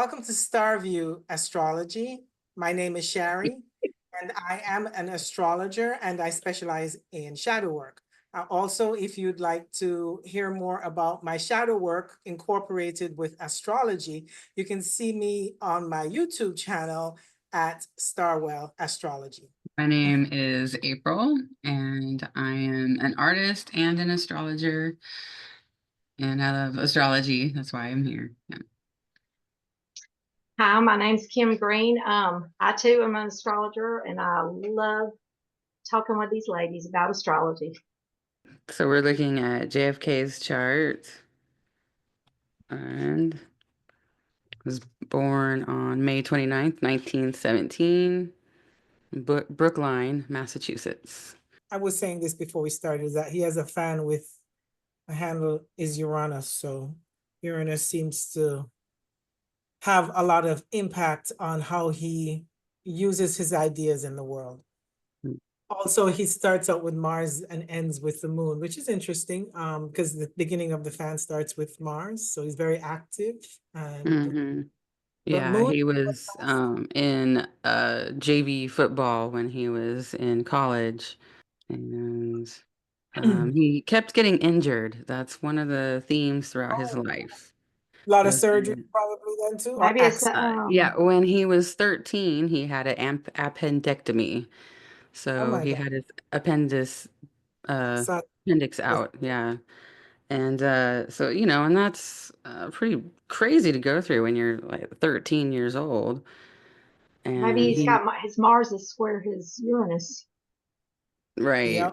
Welcome to Starview Astrology. My name is Sharrie, and I am an astrologer and I specialize in shadow work. Also, if you'd like to hear more about my shadow work incorporated with astrology, you can see me on my YouTube channel at Starwell Astrology. My name is April, and I am an artist and an astrologer, and I love astrology. That's why I'm here. Yeah. Hi, my name's Kim Green. I too am an astrologer, and I love talking with these ladies about astrology. So we're looking at JFK's chart, and was born on May 29th, 1917, Brookline, Massachusetts. I was saying this before we started that he has a fan with a handle is Uranus, so Uranus seems to have a lot of impact on how he uses his ideas in the world. Mm. Also, he starts out with Mars and ends with the moon, which is interesting because the beginning of the fan starts with Mars, so he's very active. And hmm but Yeah, moon, he was in JV football when he was in college, and a he kept getting injured. That's one of the themes throughout his life. lot of Was surgery that- probably then too, or Maybe it's accident. yeah, when he was 13, he had an appendectomy. Oh So my he God. had his appendix uh So appendix out, yeah. And so and that's pretty crazy to go through when you're like 13 years old. maybe And he's got his Mars is square his Uranus. right. yeah.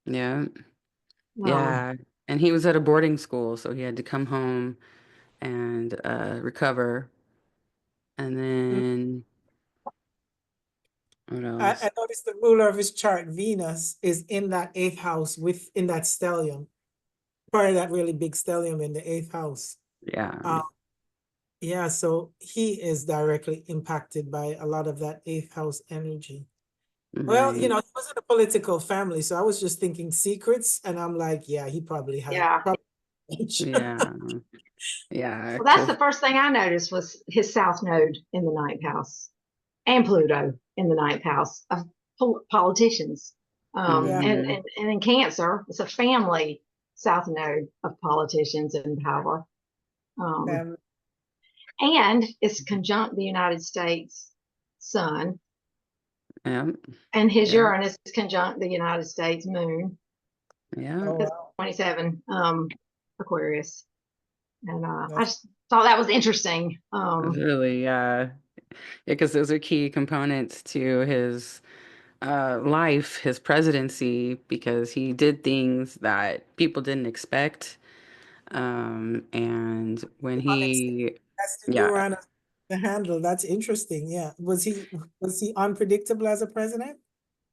Yeah. Um, Yeah. And he was at a boarding school, so he had to come home and recover. And Mm. then what else? I noticed the ruler of his chart, Venus, is in that eighth house within that stellium, part of that really big stellium in the eighth house. Yeah. Uh, yeah, so he is directly impacted by a lot of that eighth house energy. Well, Right. he was in a political family, so I was just thinking secrets, and I'm like, yeah, he probably had yeah. probably. Yeah. Yeah. Well, that's 'Cause the first thing I noticed was his South Node in the ninth house and Pluto in the ninth house of politicians. Yeah. And in Cancer, it's a family South Node of politicians and power. Um, Um, and it's conjunct the United States sun, Yeah. and his Yeah. Uranus is conjunct the United States moon Yeah. oh because wow. 27 Aquarius. And I That's just thought that was interesting. Really, yeah. Yeah, because those are key components to his life, his presidency, because he did things that people didn't expect. And when unexpected. he, That's the yeah, Uranus, the handle. That's interesting. Yeah. Was he unpredictable as a president?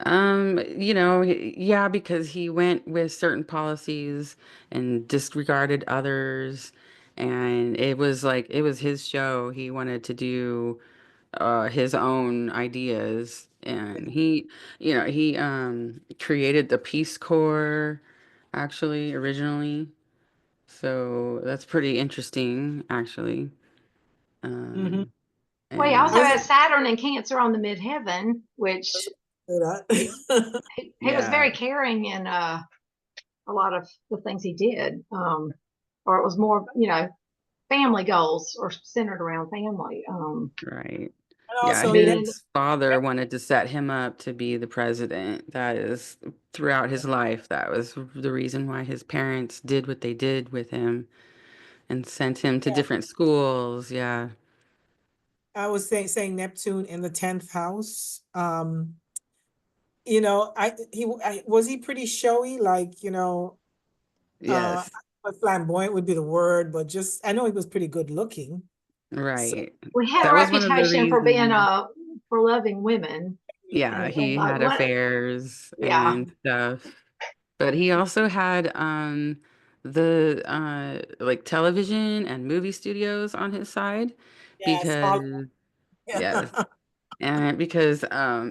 yeah, because he went with certain policies and disregarded others. And it was his show. He wanted to do his own ideas, and he created the Peace Corps actually originally, so that's pretty interesting actually. Mm-hmm. um Well, he also Was and it has Saturn and Cancer on the midheaven, say which that? he was yeah, very caring in a lot of the things he did. Or it was more, family goals or centered around family. right, And yeah, also Being in, his father wanted to set him up to be the president. That is, throughout his life, that was the reason why his parents did what they did with him and sent him to yeah, different schools. Yeah. I was saying Neptune in the 10th house. Was he pretty showy, like, Yes. flamboyant would be the word, but just I know he was pretty good looking. So Right. we have a That was one of the reputation for being reasons. for loving women Yeah, and he like had what affairs yeah. and stuff. But he also had the like television and movie studios on his side yes, Hollywood. because yes. Yeah. And because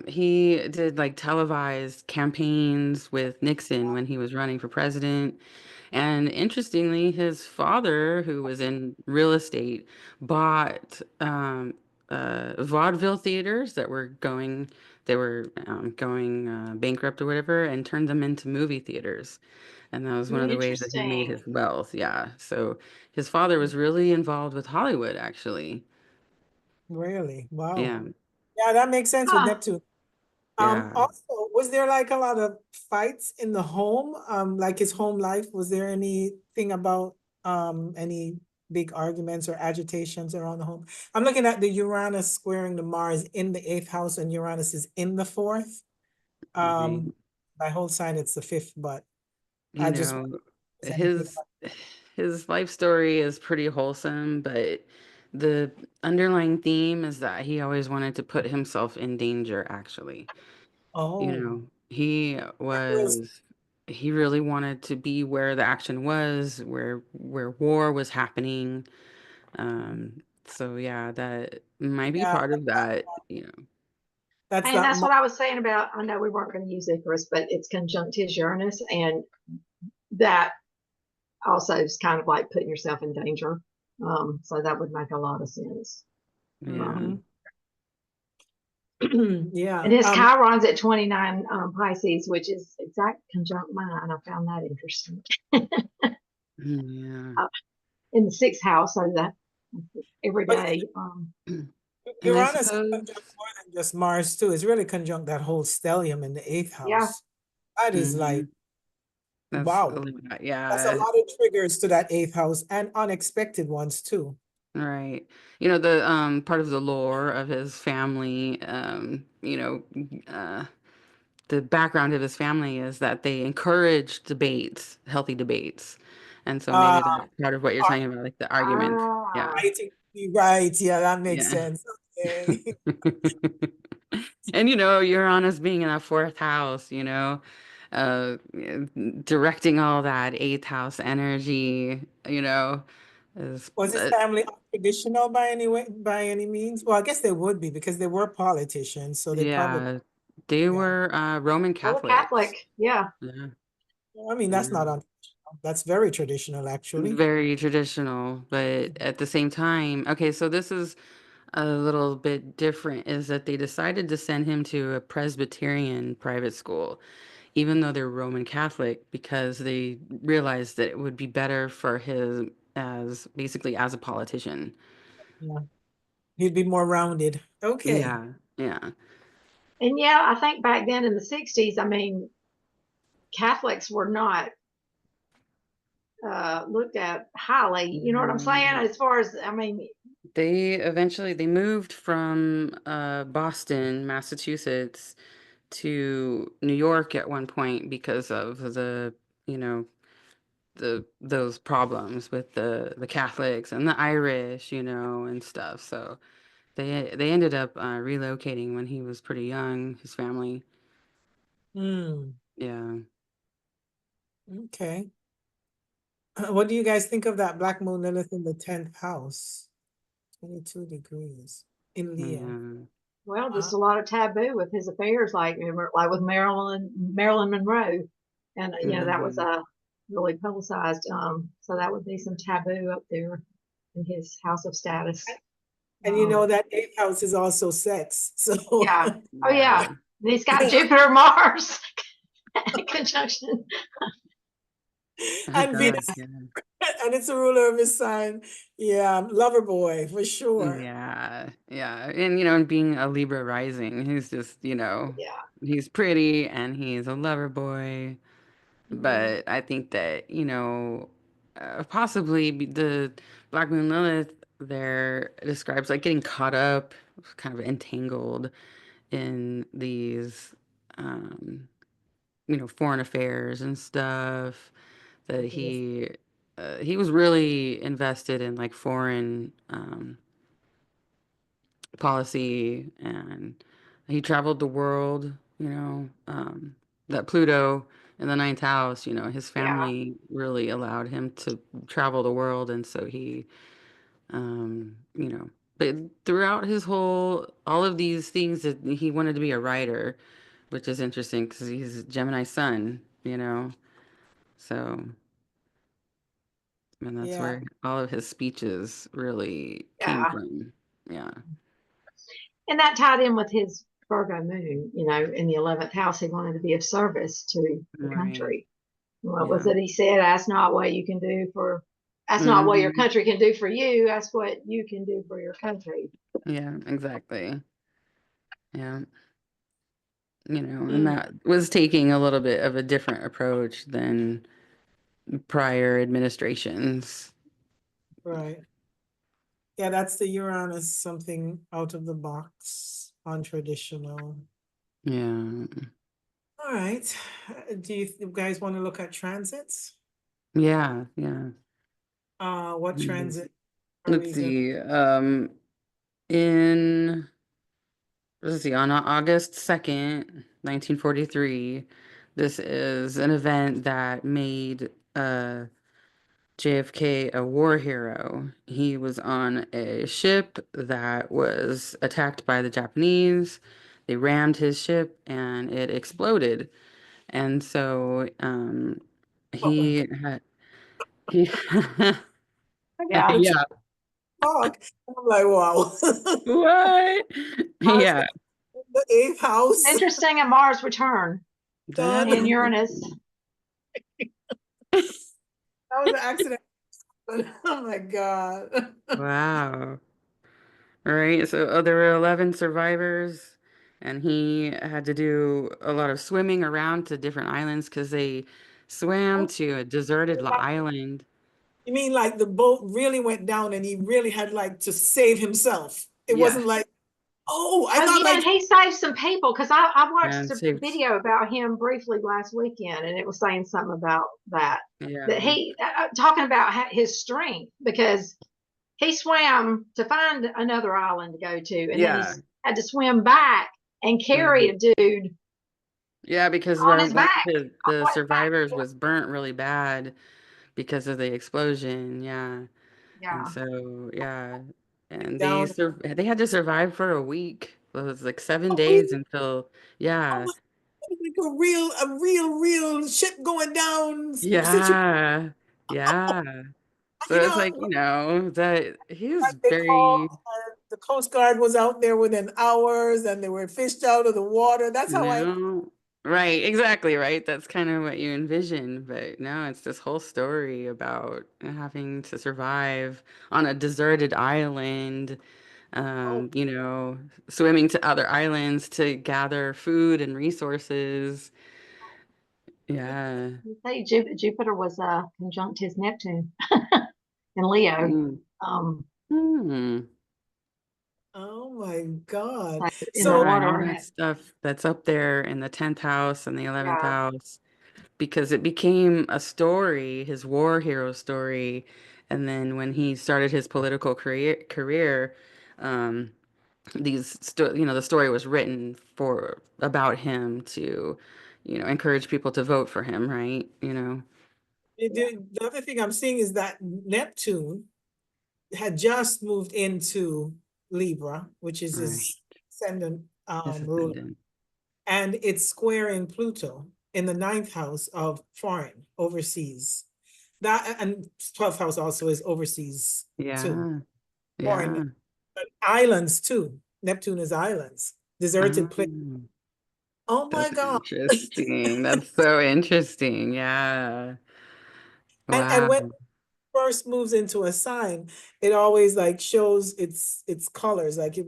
he did like televised campaigns with Nixon when he was running for president. And interestingly, his father, who was in real estate, bought vaudeville theaters that were going bankrupt or whatever, and turned them into movie theaters. And that was one of the ways that he made Interesting. his wealth. Yeah. So his father was really involved with Hollywood, actually. Really? Wow. Yeah. Yeah, that makes sense with Huh. Neptune. Yeah. Also, was there like a lot of fights in the home? Like his home life, was there anything about any big arguments or agitations around the home? I'm looking at the Uranus squaring the Mars in the eighth house, and Uranus is in the fourth. Right. Um, by whole sign, it's the fifth, but You I just wonder know, if there's anything his his life story is pretty wholesome, but the underlying theme is that he always wanted to put himself in danger, actually. You oh, know, he real- was he really wanted to be where the action was, where war was happening. So yeah, that might be yeah, part of that, you know. that's And that. that's what I was saying about, I know we weren't going to use Icarus, but it's conjunct his Uranus, and that also is kind of like putting yourself in danger. So that would make a lot of sense. Yeah. Um, Mhm. Yeah. and his Chiron's at 29 Pisces, which is exact conjunct mine. I found that interesting. Yeah. Uh, in the sixth house, so that every But day. And I Uranus is suppose, conjunct more than just Mars too. It's really conjunct that whole stellium in the eighth Yeah. house. That is like, mhm, that's wow. That's a yeah. lot of triggers to that eighth house and unexpected ones too. Right. You know, the part of the lore of his family, the background of his family is that they encourage debates, healthy debates. And so Uh, maybe that's part of what you're talking about, like the argument. Yeah. Ah, I think you're right. Yeah, that makes Yeah. sense. Okay. And Uranus being in that fourth house, uh directing all that eighth house energy, is Was his family traditional by any way, by any means? Well, I guess they would be because they were politicians, so they probably, yeah, they yeah. were Roman Roman Catholic. Catholics. Yeah. Yeah. I mean, that's not Yeah. untraditional. That's very traditional, actually. Very traditional, but at the same time, okay, so this is a little bit different, is that they decided to send him to a Presbyterian private school, even though they're Roman Catholic, because they realized that it would be better for his as basically as a politician. Yeah, he'd be more rounded. Okay. Yeah, yeah. And yeah, I think back then in the 60s, I mean, Catholics were not looked at highly. You know what I'm saying? Mm, As far as, I mean, they moved from Boston, Massachusetts to New York at one point because of you know, those problems with the Catholics and the Irish, and stuff. So they ended up relocating when he was pretty young, his family. Hmm. Yeah. Okay. What do you guys think of that Black Moon Lilith in the 10th house? 22 degrees in Leo. Yeah. well, Uh, just a lot of taboo with his affairs, like with Marilyn Monroe, and that was Mhm. really publicized. So that would be some taboo up there in his house of status. and you know Um, that eighth house is also sex. So yeah. Oh yeah. Yeah. And he's got Jupiter Mars conjunction. Oh and Venus, gosh, yeah. and it's a ruler of his sign. Yeah, lover boy for sure. Yeah. Yeah. And and being a Libra rising, he's just, Yeah. he's pretty and he's a lover boy. Mhm. But I think that, possibly the Black Moon Lilith there describes like getting caught up, kind of entangled in these, um, foreign affairs and stuff. That he was really invested in like foreign policy, and he traveled the world. That Pluto in the ninth house, his Yeah. family really allowed him to travel the world, and so but throughout his all of these things that he wanted to be a writer, which is interesting because he's Gemini sun, so. And that's Yeah. where all of his speeches really came Yeah. from. Yeah. And that tied in with his Virgo moon, in the 11th house. He wanted to be of service to the Right. country. What was Yeah. it he said? Ask not what your Hmm. country can do for you. Ask what you can do for your country. Yeah, exactly. Yeah. And Mm, that was taking a little bit of a different approach than prior administrations. right. Yeah, that's the Uranus, something out of the box, untraditional. Yeah. All right. Do you guys want to look at transits? Yeah. Yeah. What Mhm. transit are Let's we gonna? see. In let's see, on August 2nd, 1943, this is an event that made JFK a war hero. He was on a ship that was attacked by the Japanese. They rammed his ship and it exploded. And so Oh my God. he had he Yeah. yeah. Fuck. I'm like, wow. What? Mars Yeah. in the eighth house. Interesting in Mars return That's in God, Uranus. that was an accident. But oh my God. wow. Right. So there were 11 survivors, and he had to do a lot of swimming around to different islands because they swam to a deserted island. You mean like the boat really went down and he really had like to save himself? It wasn't Yes. like, oh, I Oh thought yeah, and like, he saved some people because I watched And a saved. video about him briefly last weekend, and it was saying something about that. That Yeah. he talking about his strength because he swam to find another island to go to, and then he Yeah. had to swim back and carry Mhm. a dude Yeah, because on his one of back. the What back? survivors was burnt really bad because of the explosion. Yeah. And Yeah, so, yeah. And down. they had to survive for a week. It was like seven Oh, really? days until, Oh, yeah. like a real ship going down situation. Yeah. Yeah. You So it's know, like, that like he's they call very, the Coast Guard was out there within hours and they were fished out of the water. That's you how I. know, right, exactly, right. That's kind of what you envision. But no, it's this whole story about having to survive on a deserted island, Oh, um, you know, swimming to other islands to gather food and resources. Yeah. you say Jupiter was conjunct his Neptune in Leo. Mm. Um, Hmm. oh my God. so in the So, Yeah, and all water, that stuff that's up there in the 10th house and the 11th yeah, house, because it became a story, his war hero story. And then when he started his political career, um, the story was written for about him to, encourage people to vote for him, right? the other thing I'm seeing is that Neptune had just moved into Libra, which is Right. his ascendant His ruler, ascendant. and it's squaring Pluto in the ninth house of foreign, overseas. That and 12th house also is overseas too, Yeah. foreign, Yeah. but islands too. Neptune is islands, deserted place. Oh. Oh my That's God. interesting. That's so interesting. Yeah. And Wow. when first moves into a sign, it always like shows its colors, like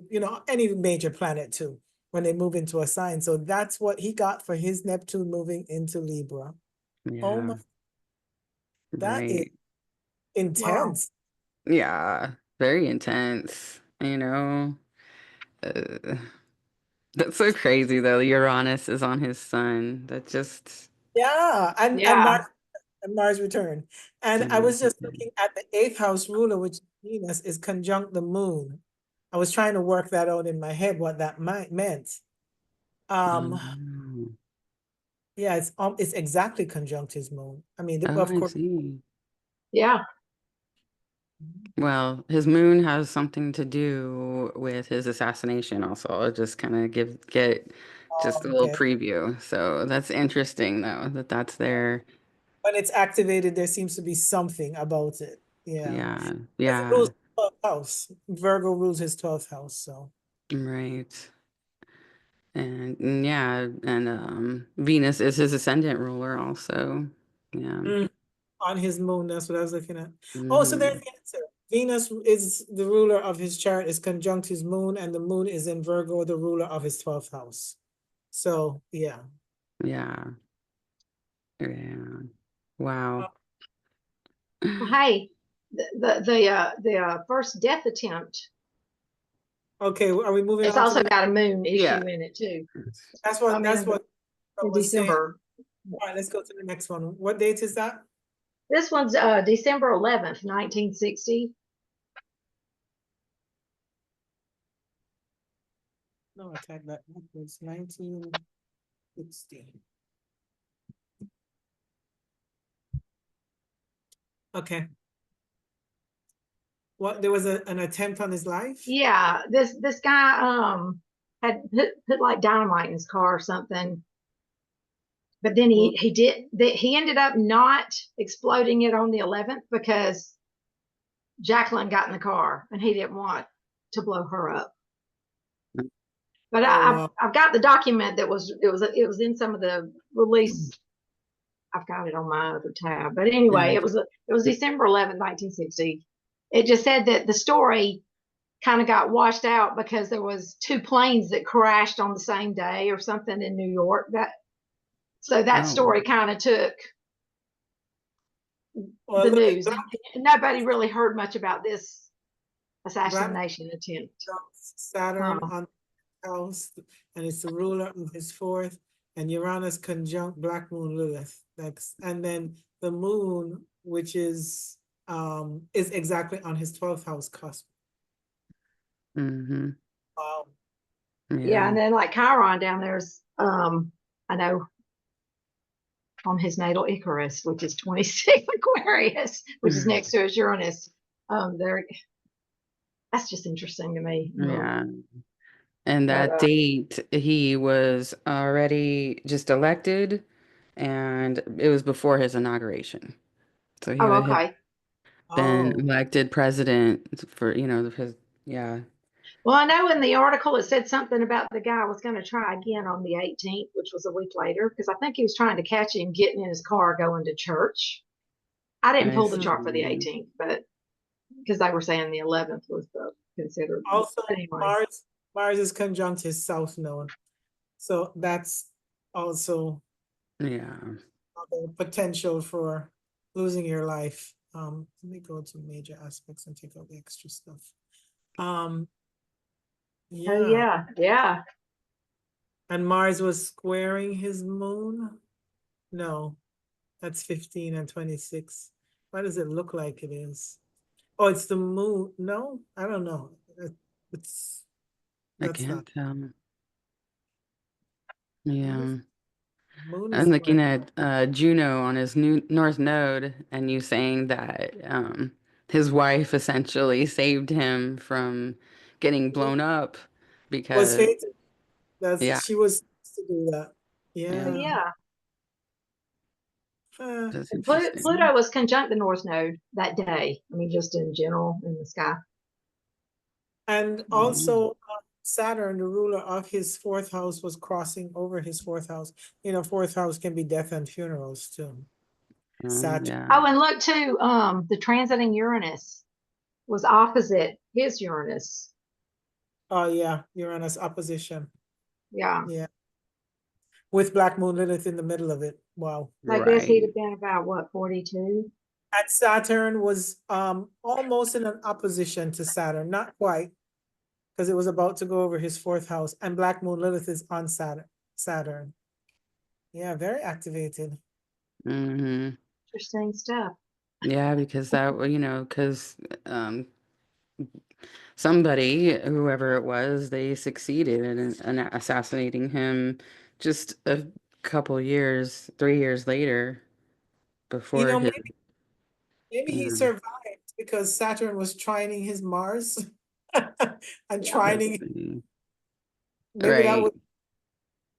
any major planet too, when they move into a sign. So that's what he got for his Neptune moving into Libra. Oh my, Yeah. that is Right. wow, intense. Yeah. Very intense. Uh, that's so crazy though. Uranus is on his sun. That just Yeah, yeah, and Mars return. And I was just looking at the eighth house ruler, which Venus is conjunct the moon. I was trying to work that out in my head, what that might meant. Um, Oh, yeah, it's exactly conjunct his moon. I mean, oh, of I course. see. yeah, Well, his moon has something to do with his assassination also. I'll just kind of get just a little Okay. preview. So that's interesting though, that that's there. when it's activated, there seems to be something about it. Yeah. Yeah. Because it Yeah. rules 12th house. Virgo rules his 12th house, so. Right. And yeah, and Venus is his ascendant ruler also. Yeah. Mm, on his moon, that's what I was looking at. Oh, so there's Hmm. the answer. Venus is the ruler of his chart, is conjunct his moon, and the moon is in Virgo, the ruler of his 12th house. So, yeah. Yeah. Yeah. Wow. Well, hey, the first death attempt, Okay, are we moving it's on to also the next? got a moon Yeah. issue in it too. That's I what mean, I in was saying. December. All right, let's go to the next one. What date is that? This one's December 11th, 1960. No, I tagged that. That was 1960. Okay. What, there was an attempt on his life? Yeah, this guy had put like dynamite in his car or something, but then Well, he ended up not exploding it on the 11th because Jacqueline got in the car and he didn't want to blow her up. But oh, wow. I've got the document that was in some of the release. I've got it on my other tab. But anyway, Yeah. it was December 11th, 1960. It just said that the story kind of got washed out because there was two planes that crashed on the same day or something in New York. That Oh. story kind of took Well, the look at news. Nobody really heard much about this Black assassination attempt. Saturn on the house, and it's the ruler of his fourth, and Uranus conjunct Black Moon Lilith. And then the moon, which is exactly on his 12th house cusp. Mm-hmm. Wow. Yeah, and Yeah. then like Chiron down there's I know on his natal Icarus, which is 26 Aquarius, which is next to his Uranus. There, that's just interesting to me. Yeah. And But that date, he was already just elected, and it was before his inauguration. So he oh, had okay. been Oh, elected president for, his, yeah. Well, I know in the article it said something about the guy was going to try again on the 18th, which was a week later, because I think he was trying to catch him getting in his car going to church. I didn't I pull the see. chart for the 18th, but because they were saying the 11th was the considered. also But anyway, Mars is conjunct his south node. So that's also Yeah. the potential for losing your life. Let me go to major aspects and take out the extra stuff. oh Yeah, yeah. and Mars was squaring his moon. No, that's 15 and 26. Why does it look like it is? Oh, it's the moon. No, I don't know. It's I that's can't not. tell. What is Yeah. moon is I'm looking square? at Juno on his new North Node, and you saying that his wife essentially saved him from getting blown up Was because, fated. yeah, She was supposed to do that. Oh yeah, Yeah. yeah. that's And interesting. Pluto was conjunct the North Node that day. I mean, just in general in the sky. And Mm, also Saturn, the ruler of his fourth house, was crossing over his fourth house. Fourth house can be death and funerals too. Saturn. yeah, Oh, and look too, the transiting Uranus was opposite his Uranus. Oh yeah, Uranus opposition. Yeah. Yeah. With Black Moon Lilith in the middle of it. Wow. I guess he'd right. have been about what, 42? And Saturn was almost in an opposition to Saturn, not quite, because it was about to go over his fourth house. And Black Moon Lilith is on Saturn. Yeah, very activated. Hmm. Interesting stuff. Yeah, because because um, somebody, whoever it was, they succeeded in assassinating him just a couple years, 3 years later, before his. Maybe he Yeah, survived because Saturn was trining his Mars and Yeah. could trining. be. Maybe that Right. was.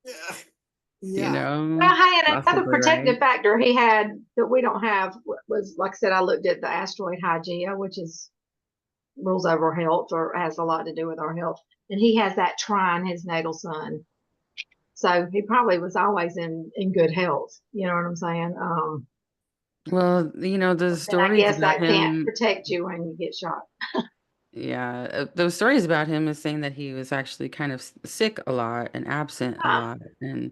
Yeah. you Yeah. know, Well, hey, and another possibly, protective right? factor he had that we don't have was, like I said, I looked at the asteroid Hygeia, which is rules over health or has a lot to do with our health. And he has that trine his natal sun. So he probably was always in good health. You know what I'm saying? Well, you know, the And I stories guess about that can't him, protect you when you get shot. yeah, those stories about him is saying that he was actually kind of sick a lot and absent a Huh. lot. And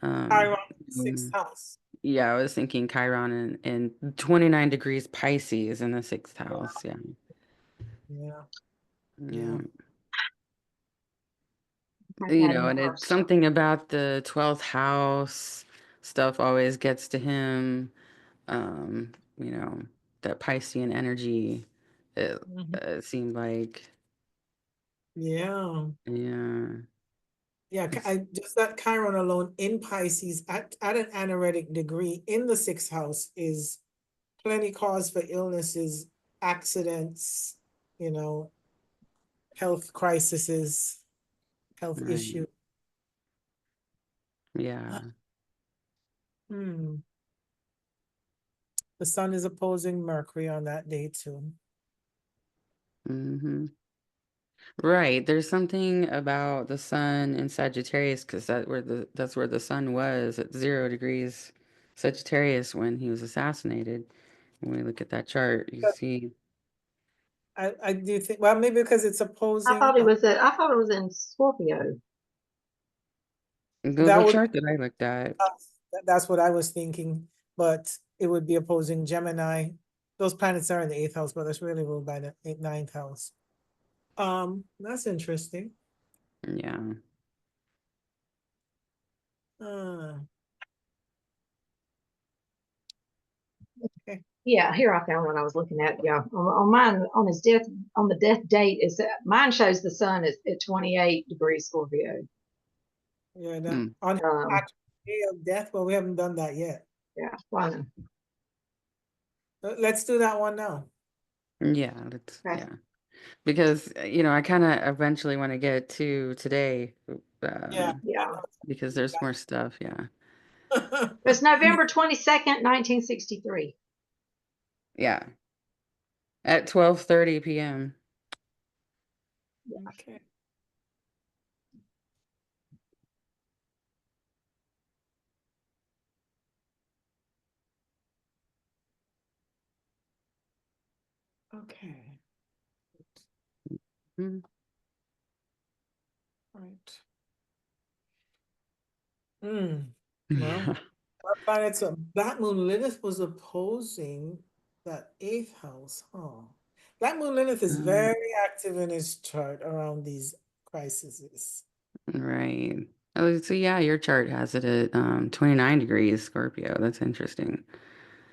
Chiron, sixth mm, house. yeah, I was thinking Chiron and 29 degrees Pisces in the sixth house. Yeah. Yeah. Yeah. Yeah. Had You that know, in and it's first. something about the 12th house stuff always gets to him. You know, that Piscean energy, it, Mhm. it seemed like, Yeah. yeah. Yeah. It's, I just that Chiron alone in Pisces at an anaretic degree in the sixth house is plenty cause for illnesses, accidents, you know, health crises, health right. issues. Yeah. Hmm. The sun is opposing Mercury on that day too. Hmm. Right. There's something about the sun in Sagittarius because that's where the sun was at 0 degrees Sagittarius when he was assassinated. When we look at that chart, you But see I do think, well, maybe because it's opposing, I thought it was in Scorpio. that the would, chart that I looked at. that's what I was thinking, but it would be opposing Gemini. Those planets are in the eighth house, but that's really ruled by the ninth house. That's interesting. Yeah. Uh, okay. Yeah, here I found what I was looking at. Yeah, on mine, on his death, on the death date is that mine shows the sun is at 28 degrees Scorpio. Yeah, that Mm. on his Um, actual day of death, but we haven't done that yet. yeah, fine. Let's do that one now. Yeah. Okay. Yeah. Because, you know, I kind of eventually want to get to today, Yeah. Yeah, because there's more stuff. Yeah. it's November 22nd, 1963. Yeah. At 12:30 p.m. Okay. Okay. Mm. Right. Hmm. Well, Yeah. our planets, Black Moon Lilith was opposing that eighth house, huh? Black Moon Lilith is Um, very active in his chart around these crises. right. Oh, so yeah, your chart has it at 29 degrees Scorpio. That's interesting.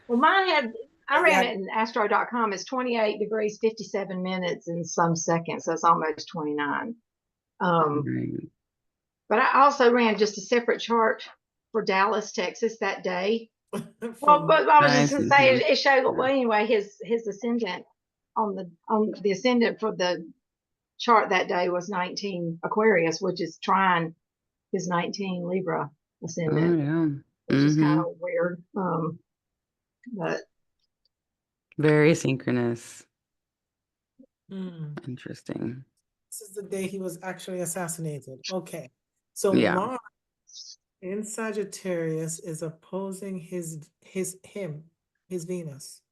Well, mine had, I ran Yeah, it in astro.com. It's 28 degrees, 57 minutes and some seconds. So it's almost 29. Um, Right. but I also ran just a separate chart for Dallas, Texas that day. Well, from but I was just Nice. gonna say Mhm. it showed, Yeah. well, anyway, his ascendant on the ascendant for the chart that day was 19 Aquarius, which is trine his 19 Libra Oh, ascendant, yeah. which is kind Mm-hmm. of weird. But Very synchronous. Hmm. Interesting. This is the day he was actually assassinated. Okay. So Yeah. Mars in Sagittarius is opposing his Venus.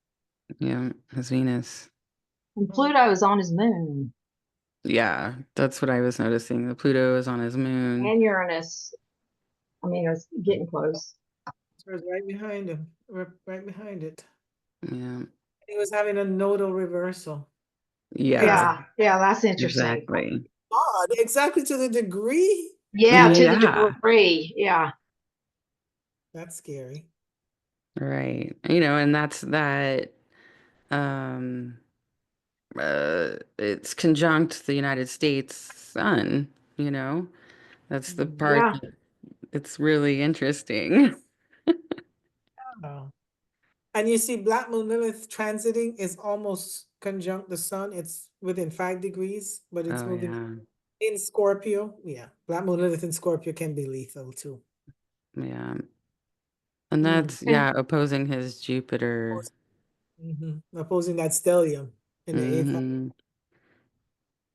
Yeah. His Venus. and Hmm. Pluto is on his moon Yeah. That's what I was noticing. The Pluto is on his moon. and Uranus. I mean, it's getting close. So it's right behind him, right behind it. Yeah. He was having a nodal reversal. Yeah. Yeah, yeah, that's interesting. Exactly. Odd, exactly to the degree. Yeah, to the Yeah. degree. Yeah. That's scary. Right. You know, and that's that um it's conjunct the United States sun, you know. That's the Hmm. part Yeah. that it's really interesting. Oh. And you see, Black Moon Lilith transiting is almost conjunct the sun. It's within 5 degrees, but it's Oh moving yeah. in Scorpio. Yeah, Black Moon Lilith in Scorpio can be lethal too. Yeah. And Mm. that's, yeah, opposing his Jupiter. Opposing that stellium in the eighth house. Hmm.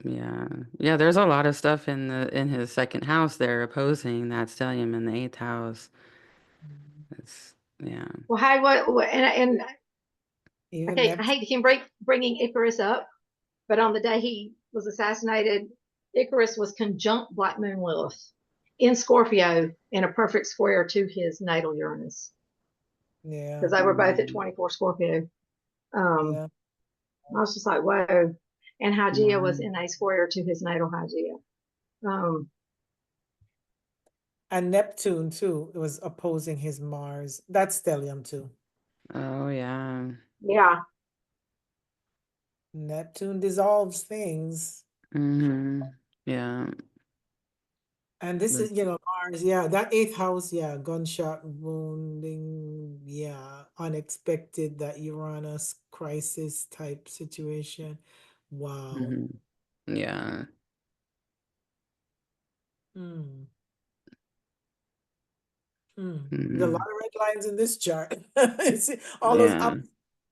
Yeah. Yeah, there's a lot of stuff in his second house there opposing that stellium in the eighth house. It's yeah. Well, hey, and Even okay, I Neptune. hate to keep bringing Icarus up, but on the day he was assassinated, Icarus was conjunct Black Moon Lilith in Scorpio in a perfect square to his natal Uranus Yeah, because they were both at 24 Scorpio. yeah. I was just like, whoa. And Hygeia was Wow. in a square to his natal Hygeia. And Neptune too. It was opposing his Mars. That's stellium too. Oh yeah. Yeah. Neptune dissolves things. Hmm. Yeah. And this But- is, Mars, yeah, that eighth house, yeah, gunshot wounding, yeah, unexpected, that Uranus crisis type situation. Wow. mhm. Yeah. Hmm. Hmm. There's a lot Mhm. of red lines in this chart. See, all those Yeah. up,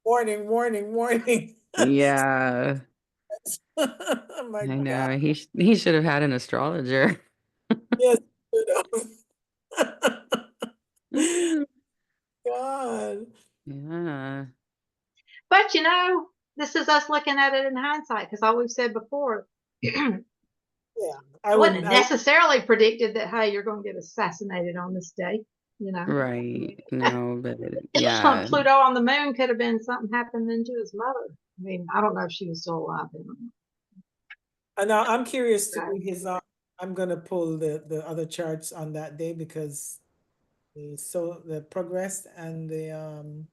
warning, warning, warning. Yeah. Oh my I God. know. He should have had an astrologer. Yes. God. Yeah. But this is us looking at it in hindsight because all we've said before, I Yeah. I wouldn't wouldn't, have necessarily predicted that, hey, you're going to get assassinated on this day. Right. No, but yeah. Pluto on the moon could have been something happening to his mother. I mean, I don't know if she was still alive then. and now I'm curious to So, his, I'm gonna pull the other charts on that day because the progress and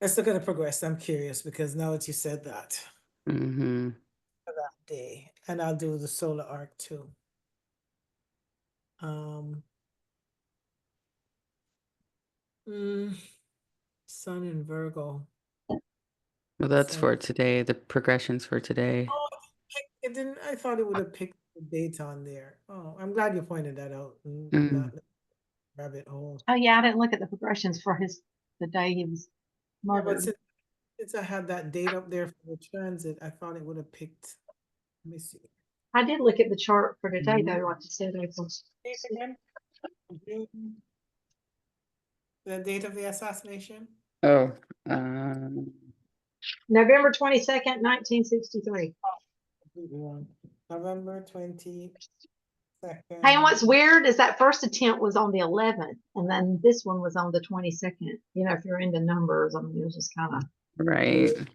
let's look at the progress. I'm curious because now that you said that Hmm. for that day, and I'll do the solar arc too. Um, mm, Sun in Virgo. Well, that's Sun. for today, the progressions for today. Oh, it didn't. I thought it would have picked the date on there. Oh, I'm glad you pointed that out. Mm. Not the rabbit hole. oh yeah, I didn't look at the progressions for the day he was Yeah, but murdered. since I had that date up there for the transit, I thought it would have picked. Let me see. I did look at the chart for today Mhm. though, like you said, April. Date again? June, the date of the assassination? Oh, um, November 22nd, 1963. Completely wrong. November 22nd. Hey, and what's weird is that first attempt was on the 11th, and then this one was on the 22nd. If you're into numbers, I mean, it was just kind of right. weird.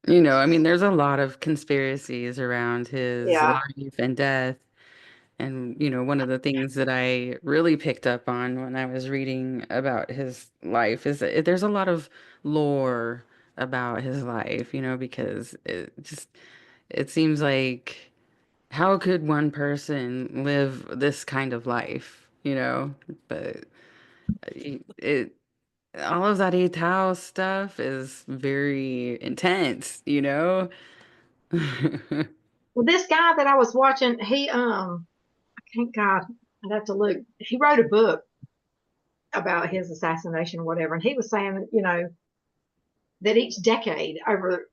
I mean, there's a lot of conspiracies around his Yeah. life and death. And, one of the things that I really picked up on when I was reading about his life is that there's a lot of lore about his life, because it seems like how could one person live this kind of life, But it all of that eighth house stuff is very intense. Well, this guy that I was watching, thank God, I'd have to look. He wrote a book about his assassination or whatever, and he was saying, that each decade over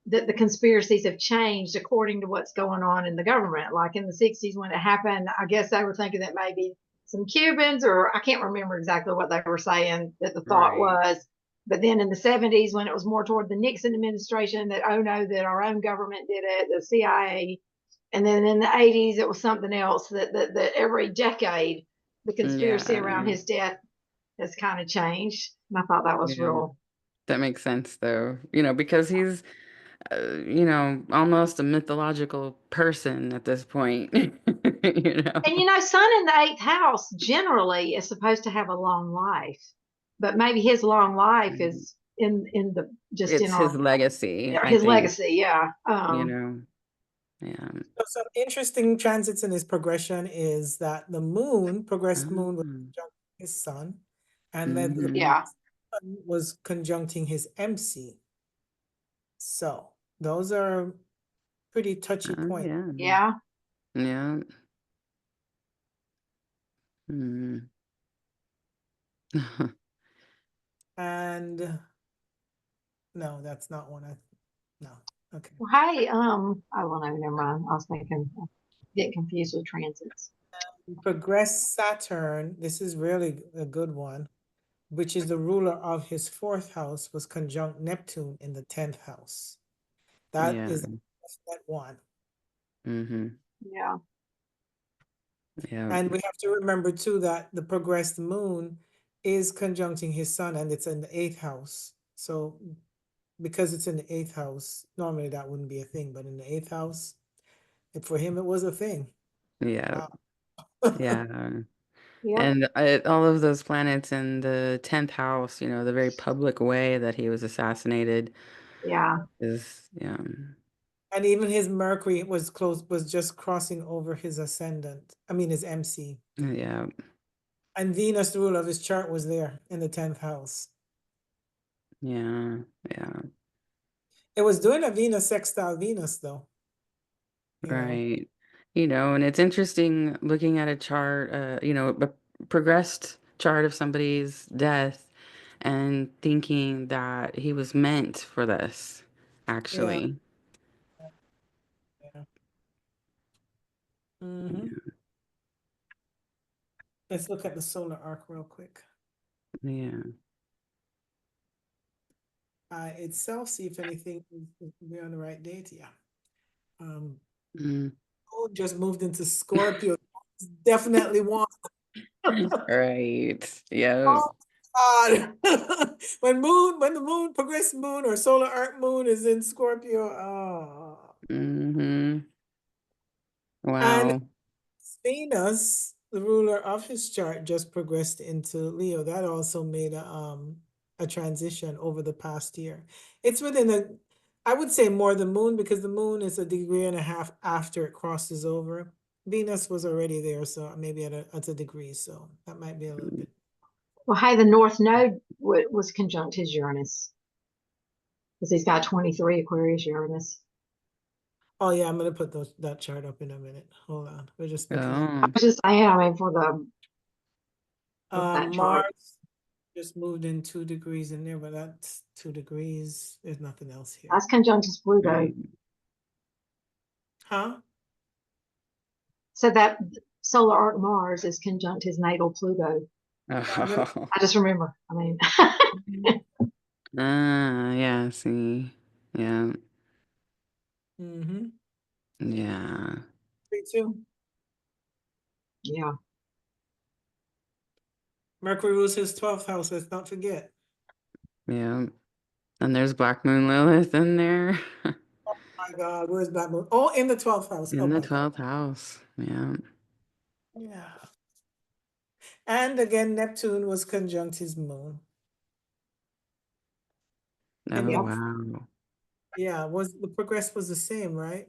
that the conspiracies have changed according to what's going on in the government. Like in the 60s when it happened, I guess they were thinking that maybe some Cubans, or I can't remember exactly what they were saying that the thought Right. was. But then in the 70s, when it was more toward the Nixon administration, that, oh no, that our own government did it, the CIA. And then in the 80s, it was something else that every decade, the conspiracy around Yeah. his death has kind of changed. And I thought that was Yeah. real. That makes sense though, because he's, almost a mythological person at this point, you know. And Sun in the eighth house generally is supposed to have a long life, but maybe his long life Mhm. is in the just in It's his our legacy, I his think, legacy. Yeah. you know. Yeah. So some interesting transits in his progression is that the moon, progressed moon, was Oh. conjuncting his sun, and then the Hmm. Yeah. sun was conjuncting his MC. So those are pretty touchy Oh points. yeah. Yeah. Yeah. Mm. And no, that's not one. No. Okay. Well, hey, I don't know, never mind. I was thinking, get confused with transits. Progress Saturn, this is really a good one, which is the ruler of his fourth house, was conjunct Neptune in the 10th house. That Yeah. is that one. Mm-hmm. Yeah. Yeah. And we have to remember too that the progressed moon is conjuncting his sun and it's in the 8th house. So because it's in the 8th house, normally that wouldn't be a thing, but in the 8th house, for him it was a thing. Yeah. Wow. Yeah. Yep. And all of those planets in the 10th house, the very public way that he was assassinated Yeah. is, yeah. And even his Mercury was just crossing over his ascendant. I mean his MC. Yeah. And Venus, the ruler of his chart, was there in the 10th house. Yeah. Yeah. It was doing a Venus sextile Venus though, you know. Right. And it's interesting looking at a chart, a progressed chart of somebody's death and thinking that he was meant for this, Yeah. actually. Yeah. Hmm. Let's look at the solar arc real quick. Yeah. Itself, see if anything we're on the right date. Yeah. Um, Mm. Moon just moved into Scorpio. Definitely one. Right. Yeah. Oh God. When the moon, progressed moon or solar arc moon is in Scorpio. Oh. Mm-hmm. And Wow. Venus, the ruler of his chart, just progressed into Leo. That also made a transition over the past year. It's within I would say more the moon because the moon is a degree and a half after it crosses over. Venus was already there, so maybe at a degree, so that might be a little bit. Well, hey, the North Node was conjunct his Uranus because he's got 23 Aquarius Uranus. Oh yeah, I'm gonna put that chart up in a minute. Hold on, we're just looking at I Oh. was just saying, I mean, for that chart. Mars just moved in 2 degrees in there, but that's 2 degrees. There's nothing else here. That's conjunct his Pluto. Right. Huh? So that solar arc Mars is conjunct his natal Pluto. Yeah, I'm gonna. Oh. I just remember. I mean, Ah, yeah, see. Yeah. Mm-hmm. Yeah. Me too. yeah. Mercury rules his 12th house. Let's not forget. Yeah. And there's Black Moon Lilith in there My God, where's Black Moon? Oh, in the 12th house. Oh in the my God. 12th house. Yeah. Yeah. And again, Neptune was conjunct his moon. And Oh, yet, Yep. wow. yeah, was the progress was the same, right?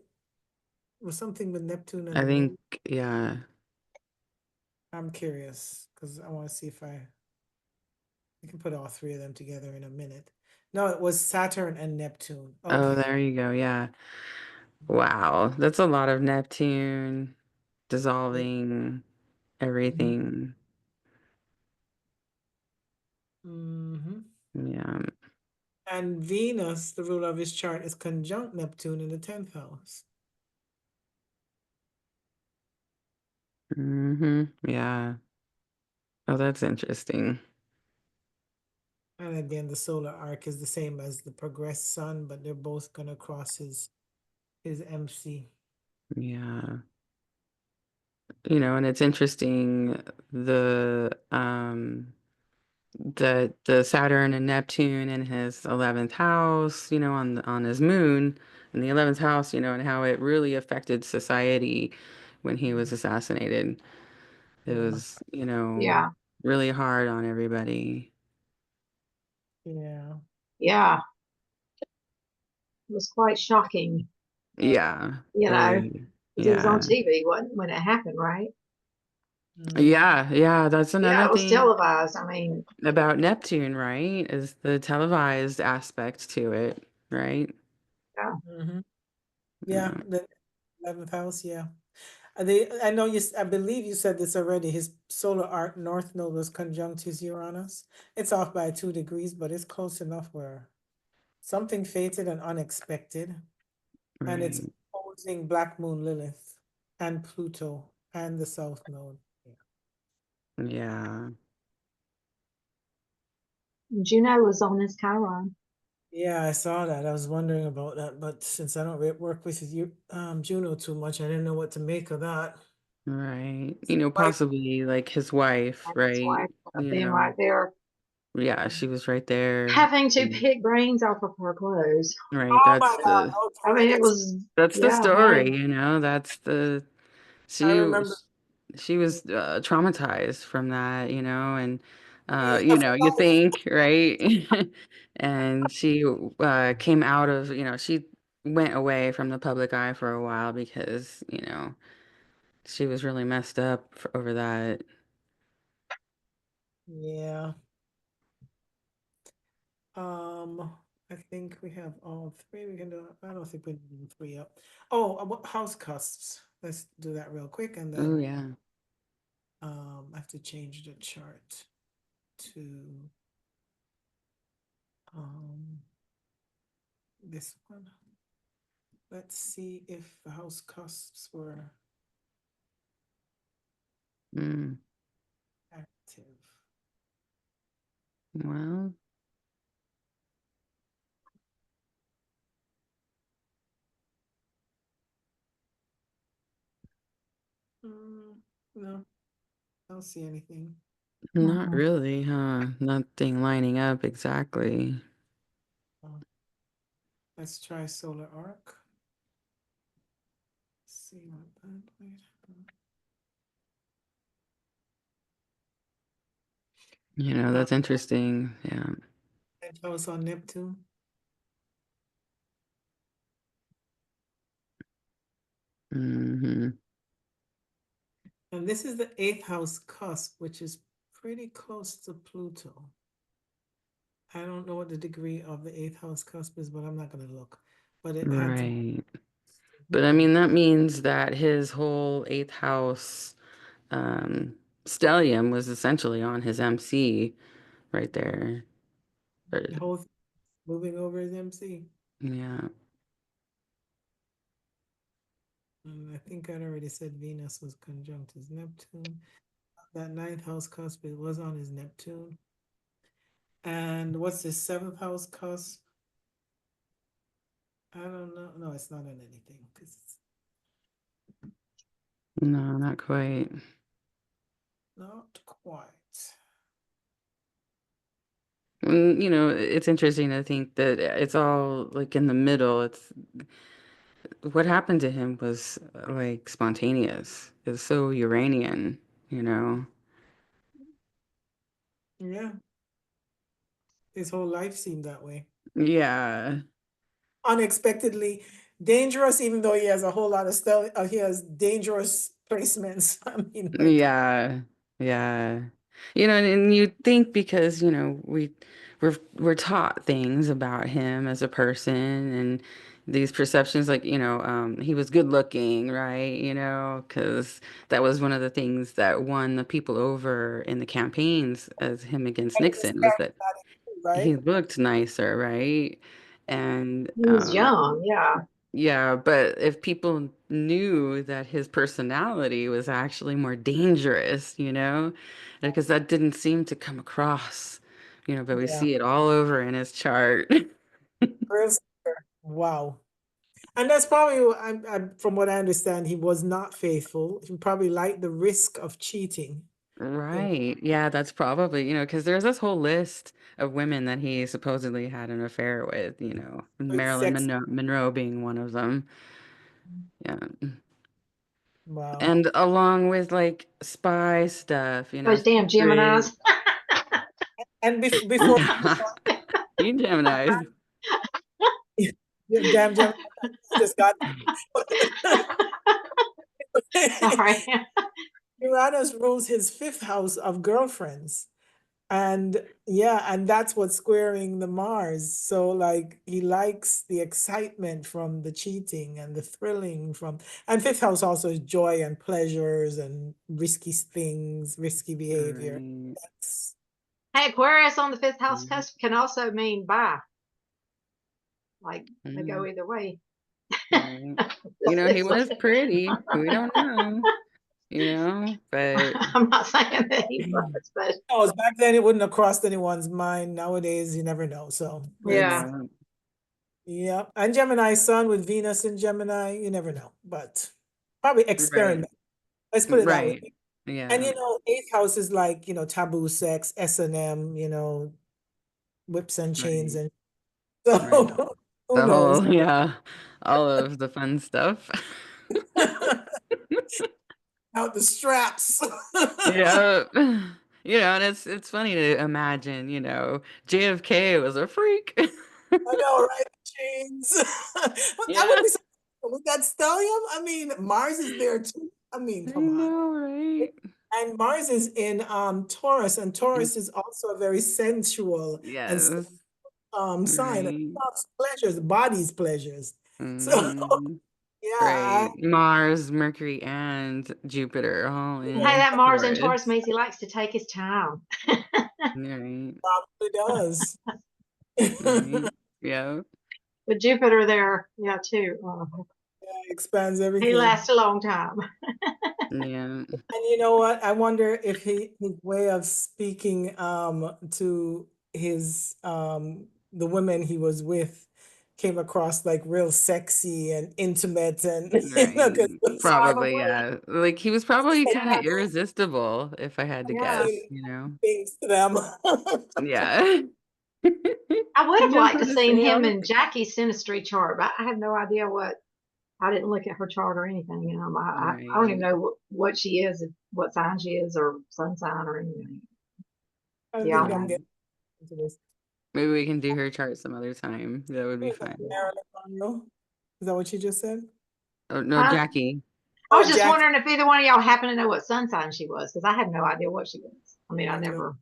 Was something with Neptune and I the think, moon? yeah. I'm curious because I want to see if I can put all three of them together in a minute. No, it was Saturn and Neptune. Oh, Okay. there you go. Yeah. Wow. That's a lot of Neptune Yeah. dissolving everything. Mm-hmm. Yeah. And Venus, the ruler of his chart, is conjunct Neptune in the 10th house. Mm-hmm. Yeah. Oh, that's interesting. And again, the solar arc is the same as the progressed sun, but they're both gonna cross his MC. Yeah. And it's interesting the Saturn and Neptune in his 11th house, on his moon in the 11th house, and how it really affected society when he was assassinated. It Yeah, was, Yeah. really hard on everybody. yeah, Yeah. It was quite shocking, Yeah, you know, very. because it was on Yeah. TV when it happened, right? mm-hmm. Yeah, yeah, that's Yeah, another it was thing televised. I mean, about Neptune, right? Is the televised aspect to it, right? yeah. Mm-hmm. Yeah, Yeah. the 11th house, yeah. I know I believe you said this already. His solar arc North Node was conjunct his Uranus. It's off by 2 degrees, but it's close enough where something fated and unexpected. And it's Right. opposing Black Moon Lilith and Pluto and the South Node. Yeah. Juno was on his Chiron. Yeah, I saw that. I was wondering about that, but since I don't work with you, Juno too much, I didn't know what to make of that. Right. Right. Possibly like his wife, And his right? wife being right there, Yeah, she was right there. having to pick brains off of her clothes. Right. Oh my God. I Okay, mean, it was, That's the yeah, hey, story, That's the I she remember. she was traumatized from that, and Of you course. think, right? And she came out of, she went away from the public eye for a while because, she was really messed up over that. Yeah. Um, I think we have all three. We can do. I don't think we can do three up. Oh, what house cusps? Let's do that real quick, and Oh then yeah. I have to change the chart to um this one. Let's see if the house cusps were Mm. active. Well, No, I don't see anything. not mhm. really, huh? Nothing lining up exactly. Uh, let's try solar arc. See what that might happen. That's interesting. Yeah. And house on Neptune. Hmm. And this is the eighth house cusp, which is pretty close to Pluto. I don't know what the degree of the eighth house cusp is, but I'm not going to look. But it had to. Right. But I mean, that means that his whole eighth house stellium was essentially on his MC right there. The whole thing moving over his MC. Yeah. And I think I'd already said Venus was conjunct his Neptune. That ninth house cusp, it was on his Neptune. And what's the seventh house cusp? I don't know. No, it's not on anything because it's No, not quite. not quite. It's interesting to think that it's all like in the middle. It's what happened to him was like spontaneous. It's so Uranian, you know. Yeah, his whole life seemed that way. Yeah. Unexpectedly dangerous, even though he has a whole lot of stuff. He has dangerous placements. I mean, like, Yeah, yeah. And you think because, we're taught things about him as a person and these perceptions like, he was good looking, right? Because that was one of the things that won the people over in the campaigns as him against and he was Nixon was that charismatic, he right? looked nicer, right? And He was young, yeah. yeah, but if people knew that his personality was actually more dangerous, because that didn't seem to come across, but we Yeah, see it all over in his chart. real secure. Wow. And that's probably, from what I understand, he was not faithful. He probably liked the risk of cheating. You know, Right. Yeah, that's probably, because there's this whole list of women that he supposedly had an affair with, with Marilyn sex. Monroe being one of them. Yeah. Wow. And along with like spy stuff, Those damn secret. Geminis. And before, You Geminis. damn, Gemini just got Sorry. Uranus rules his fifth house of girlfriends. And yeah, and that's what's squaring the Mars. So like he likes the excitement from the cheating and the thrilling from, and fifth house also is joy and pleasures and risky things, risky behavior. Right. That's Hey, Aquarius on the fifth house Mhm. cusp can also mean bye. Like they go Mhm. either way. Right. You This know, he is was like- pretty. We don't know, but I'm not saying that he was, but oh, back then it wouldn't have crossed anyone's mind. Nowadays you never know. So it's yeah. yeah, yeah. And Gemini sun with Venus in Gemini, you never know. But probably right. experiment. Let's put it that way. Right. And Yeah. eighth house is like, taboo sex, S&M, whips and chains Right. and Right. so who The knows? whole yeah, all of the fun stuff. Out the straps. Yeah. And it's funny to imagine, JFK was a freak. I know, right? Chains. But that would Yeah. be so with that stellium. I mean, Mars is there too. I mean, I come on. know, right? And Mars is in Taurus, and Mm, Taurus is also a very sensual and yes. sign of Right. loves pleasures, body's pleasures. So Hmm. yeah, Right. Mars, Mercury, and Jupiter all Hey, in that Mars in Taurus. Taurus means he likes to take his time. Right. probably does. Right. Yeah. With Jupiter there, yeah, too. Expands He everything. lasts a long time. Yeah. And you know what? I wonder if his way of speaking to his the women he was with came across like real sexy and intimate and Right. because Probably, Probably. yeah. Like he was probably kind of yeah, irresistible, if I had to Yeah. guess, saying things to them. Yeah. I would He have knows liked how to to seen say him all the and Jackie's synastry chart, but I have no idea what. I didn't look at her chart or anything. I don't even right. know what she is, what sign she is, or sun sign or anything. I Yeah. think Yeah. I'm getting into this. Maybe we can do her chart some other time. That would be Who is that? fun. Marilyn Monroe? Is that what you just said? Oh no, Huh? Jackie. I Oh, was just Jackie. wondering if either one of y'all happen to know what sun sign she was, because I had no idea what she was. I mean, I Okay. never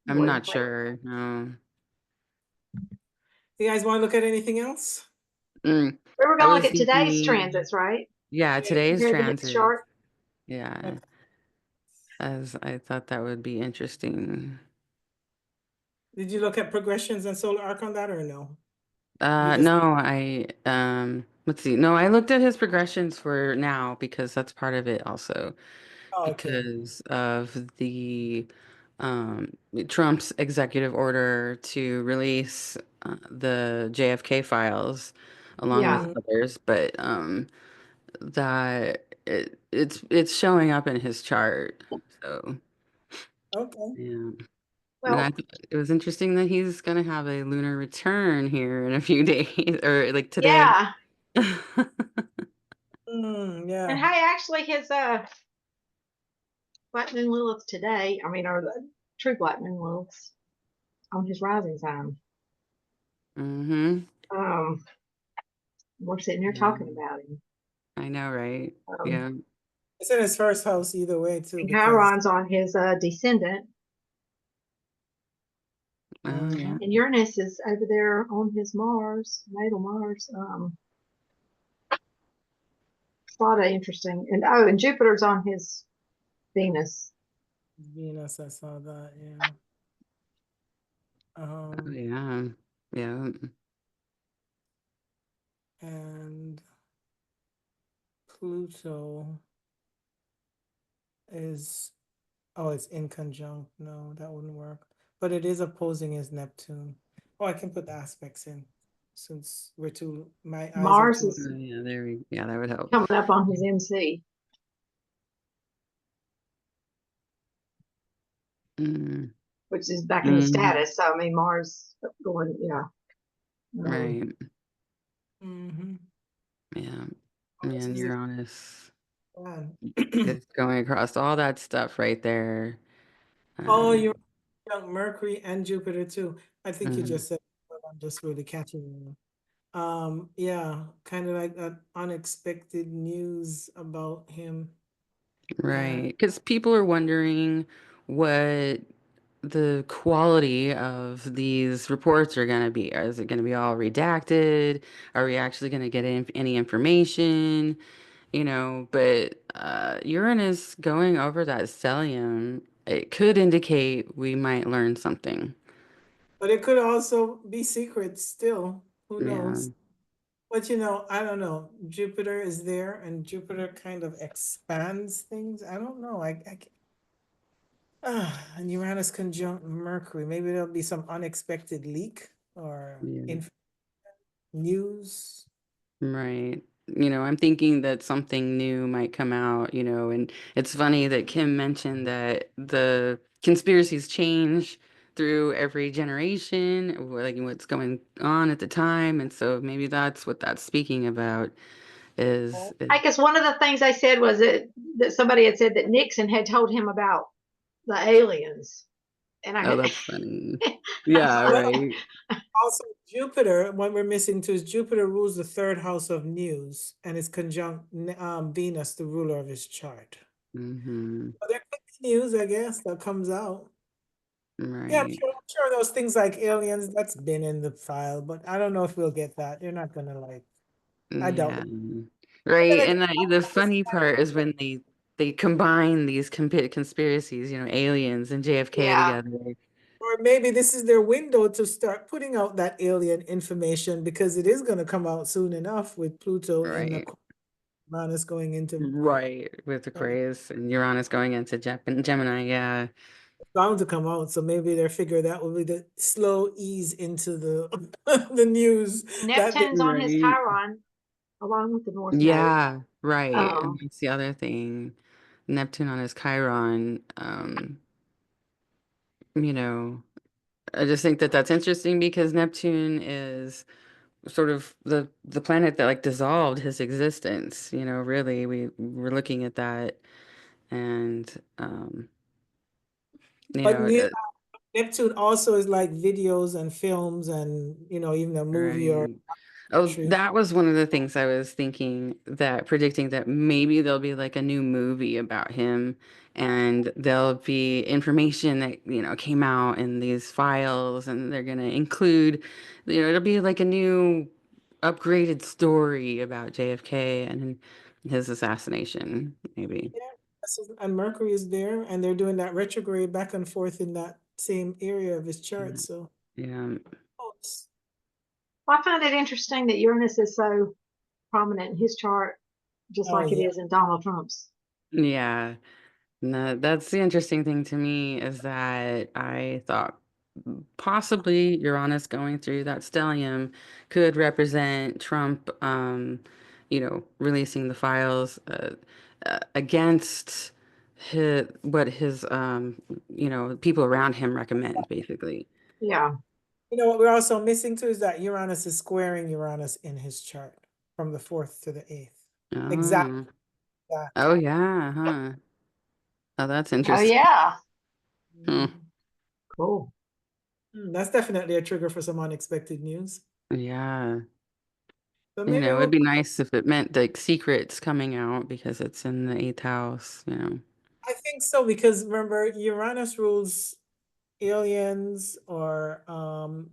I'm would. not sure. No. You guys want to look at anything else? Mm, We were I going to look was at today's thinking, transits, right? yeah, Yeah. today's Compare the mixed transit. chart. Yeah, Okay. as I thought that would be interesting. Did you look at progressions and solar arc on that or no? You just No, let's see. No, I looked at his progressions for now because that's part of it also oh, okay. because of the Trump's executive order to release the JFK files along with Yeah. Mhm. others, but that it's showing up in his chart. So, Okay. yeah. And Well, it was interesting that he's gonna have a lunar return here in a few days or like today. yeah. And Yeah. hey, actually, his Black Moon Lilith today, I mean, or the true Black Moon Liliths on his rising sign. Mm-hmm. Um, we're sitting here Yeah, talking about him. I know, right? Um, Yeah. It's in his first house either way too, and because Chiron's on his descendant, Oh, yeah. mhm. and Uranus is over there on his Mars, natal Mars. A lot of interesting. And oh, and Jupiter's on his Venus, Venus, I saw that, yeah. Oh, Um, yeah. Yeah. and Pluto is it's in conjunct. No, that wouldn't work. But it is opposing his Neptune. Oh, I can put the aspects in since my eyes are Mars too. is Oh, yeah, yeah, that would help. coming up on his MC, Mm, which is back in the mm, status. So I mean, Mars going, yeah. right. Mm-hmm. Yeah. This And is it. Uranus Plan. is going across all that stuff right there. Oh, Um, you're Mercury and Jupiter too. I think you mhm. just said, but I'm just really catching you. Yeah, kind of like that unexpected news about him. And Right. Because people are wondering what the quality of these reports are going to be. Is it going to be all redacted? Are we actually going to get any information? But Uranus going over that stellium, it could indicate we might learn something. But it could also be secret still. Who Yeah, knows? But I don't know. Jupiter is there, and Jupiter kind of expands things. I don't know. And Uranus conjunct Mercury. Maybe there'll be some unexpected leak or yeah, news. right. I'm thinking that something new might come out, and it's funny that Kim mentioned that the conspiracies change through every generation, like what's going on at the time. And so maybe that's what that's speaking about is, Oh, I guess one of the things I said was that somebody had said that Nixon had told him about the aliens, and oh, I, that's funny. I was Yeah, like, well, right. also Jupiter, what we're missing too is Jupiter rules the third house of news and is conjunct Venus, the ruler of his chart. Mm-hmm. But there could be news, I guess, that comes out. Yeah, Right. I'm sure those things like aliens, that's been in the file, but I don't know if we'll get that. They're not gonna I doubt Yeah. it. But then Right. again, And the funny part is when they combine these conspiracies, aliens and JFK yeah, together. or maybe this is their window to start putting out that alien information because it is gonna come out soon enough with Pluto in Right. Uranus going into Right. With Aquarius and Uranus going into Gemini. Yeah. bound to come out. So maybe they figure that will be the slow ease into the the news that they Neptune's on his Right. Chiron along with the North Node. Yeah. Right. And Um, that's the other thing. Neptune on his Chiron. You know, I just think that that's interesting because Neptune is sort of the planet that like dissolved his existence. Really, we're looking at that, and you but know, uh, Neptune also is like videos and films and even a movie or right. Oh, documentary. that was one of the things I was thinking that predicting that maybe there'll be like a new movie about him, and there'll be information that came out in these files, and they're gonna include, it'll be like a new upgraded story about JFK and his assassination, maybe. Yeah, and Mercury is there, and they're doing that retrograde back and forth in that same area of his chart. Yeah. So, Yeah. oh, well, I find it interesting that Uranus is so prominent in his chart, just oh like it yeah. is in Donald Trump's. Yeah. No, that's the interesting thing to me is that I thought possibly Uranus going through that stellium could represent Trump, releasing the files against what his, people around him recommend, basically. Yeah. You know what we're also missing too is that Uranus is squaring Uranus in his chart from the fourth to the eighth. Exactly Oh, that. oh yeah, huh? Oh, that's Oh interesting. yeah. Huh. Cool. That's definitely a trigger for some unexpected news. Yeah. So maybe It'd we'll. be nice if it meant like secrets coming out because it's in the eighth house. I think so because remember Uranus rules aliens or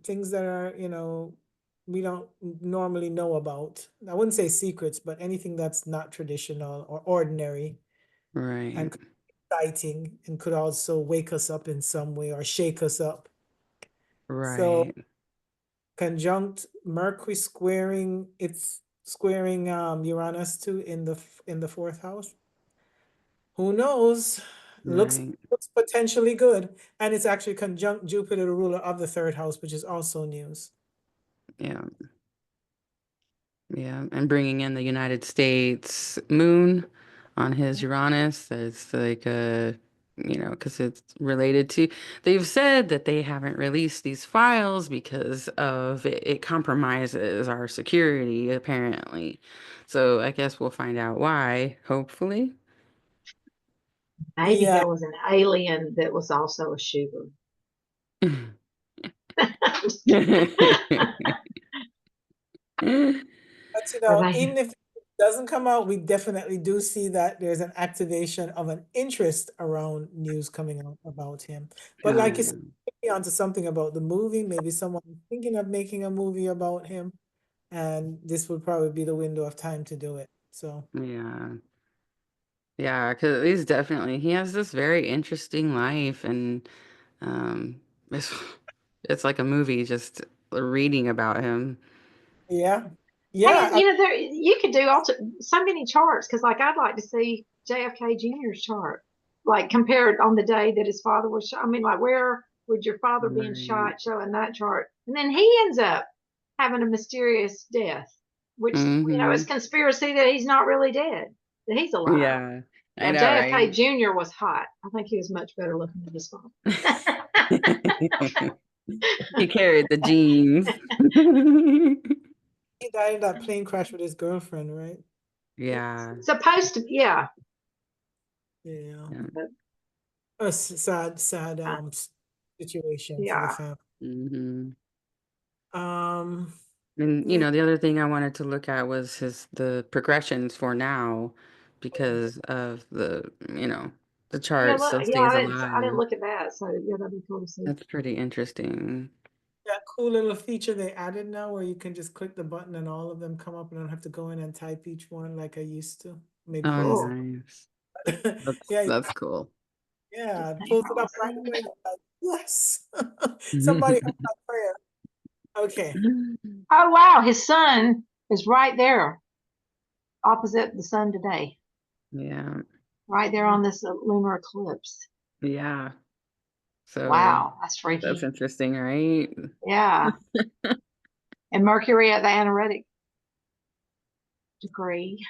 things that are we don't normally know about. I wouldn't say secrets, but anything that's not traditional or ordinary Right, and exciting and could also wake us up in some way or shake us up. So right, conjunct Mercury squaring it's squaring Uranus too in the fourth house. Who knows? Looks right. looks potentially good. And it's actually conjunct Jupiter, the ruler of the third house, which is also news. Yeah, yeah. And bringing in the United States moon on his Uranus, that's like because it's related to, they've said that they haven't released these files because of it compromises our security, apparently. So I guess we'll find out why, hopefully. Maybe Yeah, there was an alien that was also a shooter. I'm just kidding. but Or they, even if doesn't come out, we definitely do see that there's an activation of an interest around news coming out about him. But Oh, like you said, yeah. maybe onto something about the movie, maybe someone thinking of making a movie about him, and this would probably be the window of time to do it. So Yeah. Yeah, because he's definitely he has this very interesting life, and um it's it's like a movie just reading about him. yeah, And yeah, there you could do so many charts because, like, I'd like to see JFK Jr.'s chart, like compared on the day that his father was shot. I mean, like, where would your father being Right. shot show in that chart? And then he ends up having a mysterious death, which it's Mm-hmm. conspiracy that he's not really dead, that he's alive. Yeah, I Yeah, know, JFK right? Jr. was hot. I think he was much better looking than his father. He carried the genes. he died in that plane crash with his girlfriend, right? Yeah. Supposed to, yeah. Yeah, Yeah. But, a sad, sad uh, situation for the yeah. family. Hmm. Um, And yeah, the other thing I wanted to look at was the progressions for now because of the Yeah, chart look, still yeah, stays I didn't alive. look at that. So yeah, that'd be cool to see. That's pretty interesting. that cool little feature they added now where you can just click the button and all of them come up and I don't have to go in and type each one like I used to. Maybe you Oh, guys. Cool. nice. Yeah, That's cool. yeah, it Name pulls it all up this right thing. away. Like, yes, somebody heard my prayer. Okay, Oh wow, his sun is right there, opposite the sun today, Yeah. right there on this lunar eclipse. Yeah. So Wow, that's that's freaky. interesting, right? Yeah, and Mercury at the anaretic degree.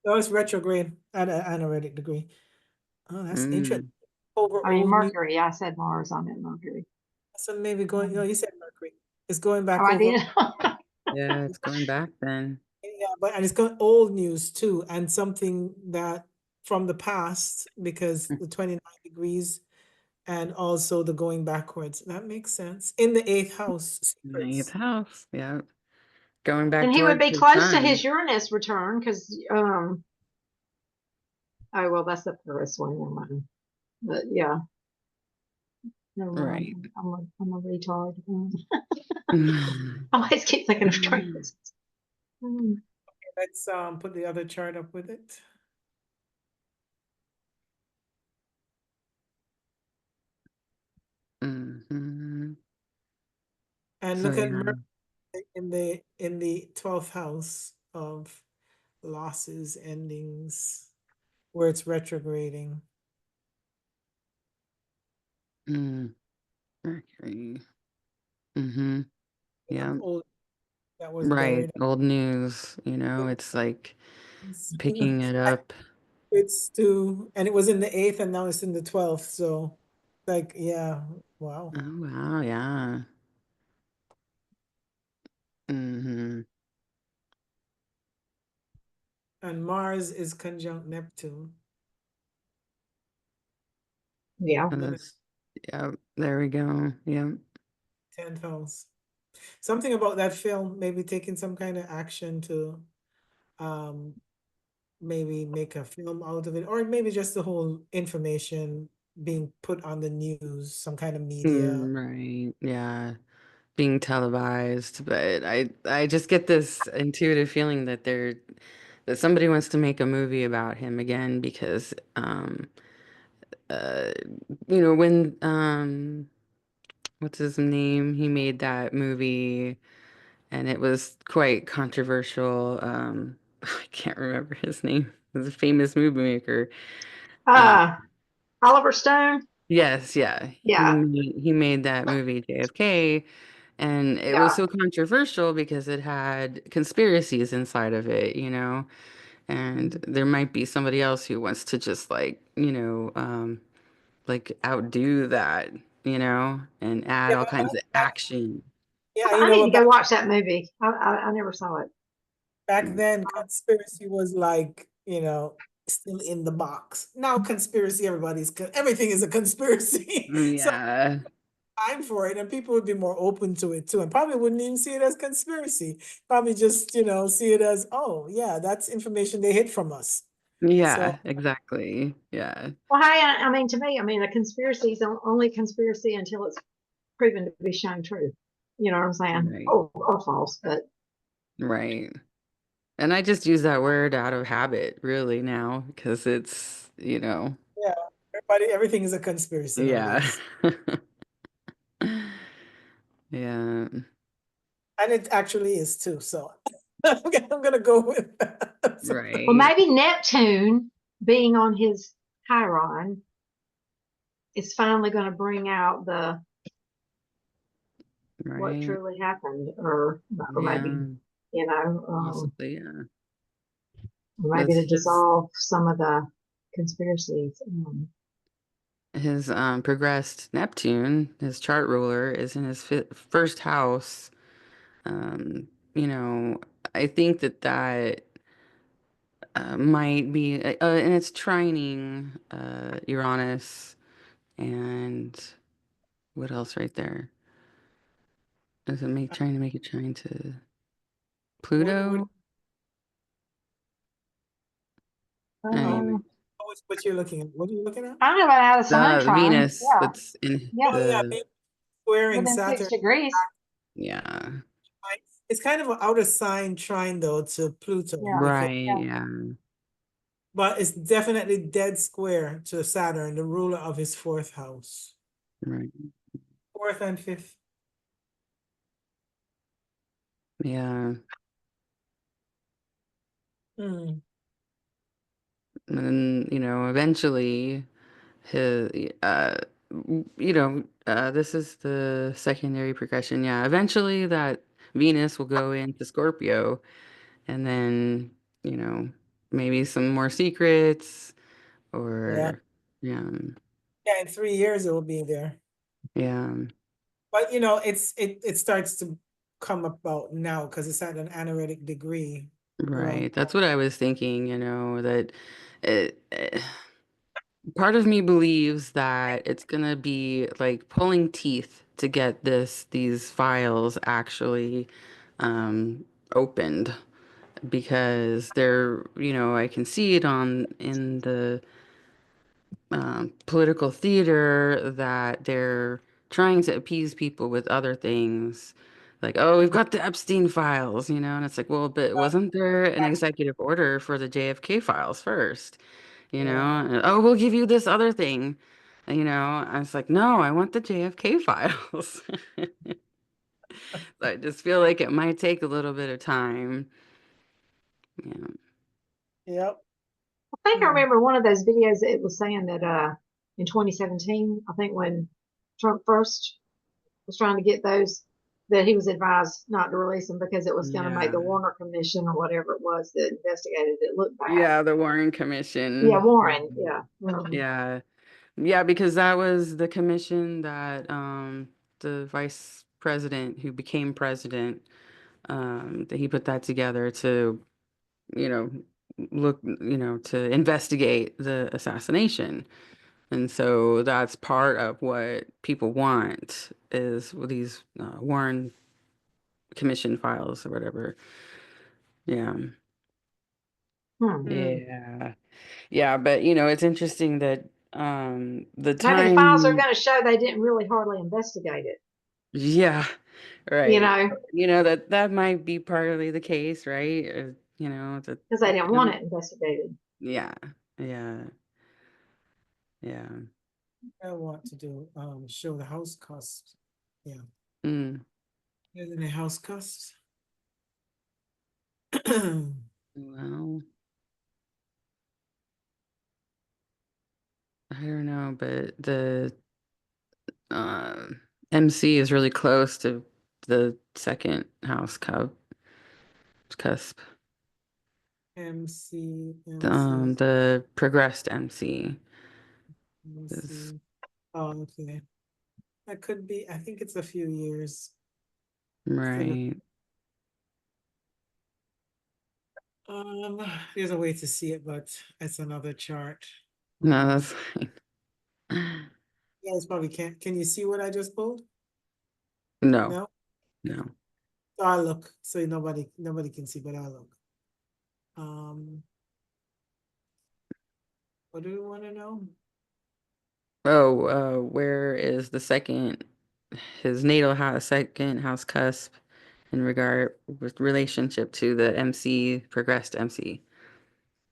no, it's retrograde at an anaretic degree. Oh, that's interesting. Mm. Over I mean old news. Mercury. I said Mars. I meant Mercury. So maybe going. No, Um, you said Mercury. It's going oh, back I over. did. Yeah, it's going back then. Yeah, but and it's got old news too, and something that from the past because the 29 degrees and also the going backwards. That makes sense. In the eighth house, Eighth secrets. house. Yeah. Going back And he would towards be his close to his sun. Uranus return because oh well, that's the Paris one. Never mind. But yeah, never mind. Right. I'm a retard. I always keep thinking of transits. Mm. Let's put the other chart up with it. Hmm. And So look at yeah. Mercury in the 12th house of losses, endings, where it's retrograding. Mm. Mercury. Hmm. Of Yeah. old that was Right. buried. Old news, it's like picking it up. It's two, and it was in the eighth, and now it's in the 12th. So, like, yeah, wow. Oh wow, yeah. Hmm. And Mars is conjunct Neptune Yeah. And in the that's yeah, there we go. Yeah. 10th house. Something about that film, maybe taking some kind of action to um maybe make a film out of it, or maybe just the whole information being put on the news, some kind of media. Right. Yeah. Being televised, but I just get this intuitive feeling that somebody wants to make a movie about him again because uh when what's his name? He made that movie and it was quite controversial. I can't remember his name. He's a famous movie maker. Uh, Uh, Oliver Stone. yes, yeah. He Yeah. made, he made that movie JFK, and it was Yeah. so controversial because it had conspiracies inside of it, and there might be somebody else who wants to just like outdo that, and add Yeah, all kinds of back, action. yeah, I need to what go watch that movie. I never saw it. back then conspiracy was like, still in the box. Now conspiracy, everything is a conspiracy. So Yeah. time for it, and people would be more open to it too, and probably wouldn't even see it as conspiracy. Probably just, see it as, oh, yeah, that's information they hid from us. So, Yeah, exactly. Yeah. Well, hey, I mean, to me, I mean, a conspiracy is only a conspiracy until it's proven to be shown true. You know what I'm saying? Right. Or false, but Right. And I just use that word out of habit really now because it's, yeah, everything is a conspiracy yeah. nowadays. Yeah. And it actually is too. So I'm gonna go with that. So, well, Right. maybe Neptune being on his Chiron is finally going to bring out the what Right. truly happened, or maybe Yeah. Possibly, yeah. maybe That's to dissolve some of the conspiracies. his progressed Neptune, his chart ruler, is in his first house. Um, you know, I think that might be, and it's trining Uranus and what else right there? Does it trying to make it trine to what Pluto? Anyway, Uh, what you're looking at? What are you looking at? I know about out of sign the trine. Venus Yeah, that's in yeah, Oh yeah, the, maybe squaring within six Saturn. degrees. yeah, It's kind of an outer sign trine though to Pluto, Yeah, because right, yeah. yeah, but it's definitely dead square to Saturn, the ruler of his fourth house. right, Fourth and fifth. yeah. Hmm. And then, eventually his, this is the secondary progression. Yeah, eventually that Venus will go into Scorpio, and then, you know, maybe some more secrets, Yeah. or, yeah, Yeah, in 3 years it will be there. yeah, But it starts to come about now because it's at an analytic degree. Um, right. That's what I was thinking, that it, part of me believes that it's gonna be like pulling teeth to get these files actually opened, because I can see it in the political theater that they're trying to appease people with other things. Like, oh, we've got the Epstein files, and it's like, well, but wasn't there an executive order for the JFK files first? yeah, And, oh, we'll give you this other thing. I was like, no, I want the JFK files. I just feel like it might take a little bit of time. Yeah. yep. I think I Hmm. remember one of those videos. It was saying that in 2017, I think when Trump first was trying to get those, that he was advised not to release them because it was going to make Yeah. the Warner Commission or whatever it was that investigated it look bad. Yeah, the Warren Yeah, Commission. Warren. Yeah. Mhm. Yeah. Yeah, because that was the commission that the vice president who became president, that he put that together to, you know, to investigate the assassination. And so that's part of what people want is these Warren Commission files or whatever. Yeah. Hmm. Hmm. Yeah. Yeah, but it's interesting that the Maybe the files are time, going to show they didn't really hardly investigate it. yeah, You right. know, That might be partly the case, right? That because they it didn't want could, it investigated. yeah. Yeah. Yeah. I want to do show the house cost. Yeah. Mm. Isn't the house cost? Well, I don't know, but the uh, MC is really close to the second house cusp. MC, MC, The progressed MC is MC. Oh, okay. That could be, I think it's a few years. Instead of, right. there's a way to see it, but it's another chart. No, Um, that's fine. You guys probably can't. Can you see what I just pulled? No, No? no. So I'll look. So nobody can see, but I'll look. Um, what do we want to know? Oh, where is the second, his natal house, second house cusp in regard with relationship to the MC, progressed MC?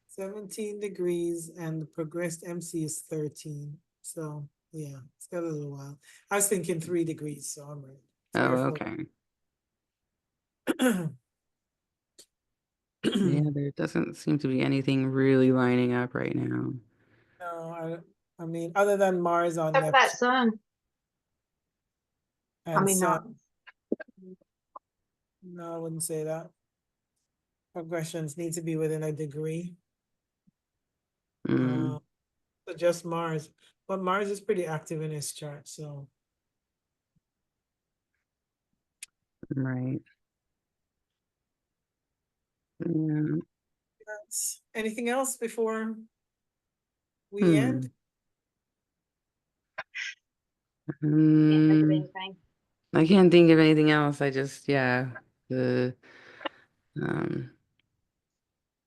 17 degrees and the progressed MC is 13. So yeah, it's got a little while. I was thinking 3 degrees, so I'm right. Three Oh, or four. okay. Yeah, there doesn't seem to be anything really lining up right now. No, I mean, other than Mars on Except for that Neptune sun. I and mean, Sun, not no, I wouldn't say that. Progressions need to be within a degree. Mm, Uh, so just Mars, but Mars is pretty active in his chart. So right. Yeah. that's anything else before we end? Hmm. can't think of Mm, anything. I can't think of anything else. I just, yeah, the um.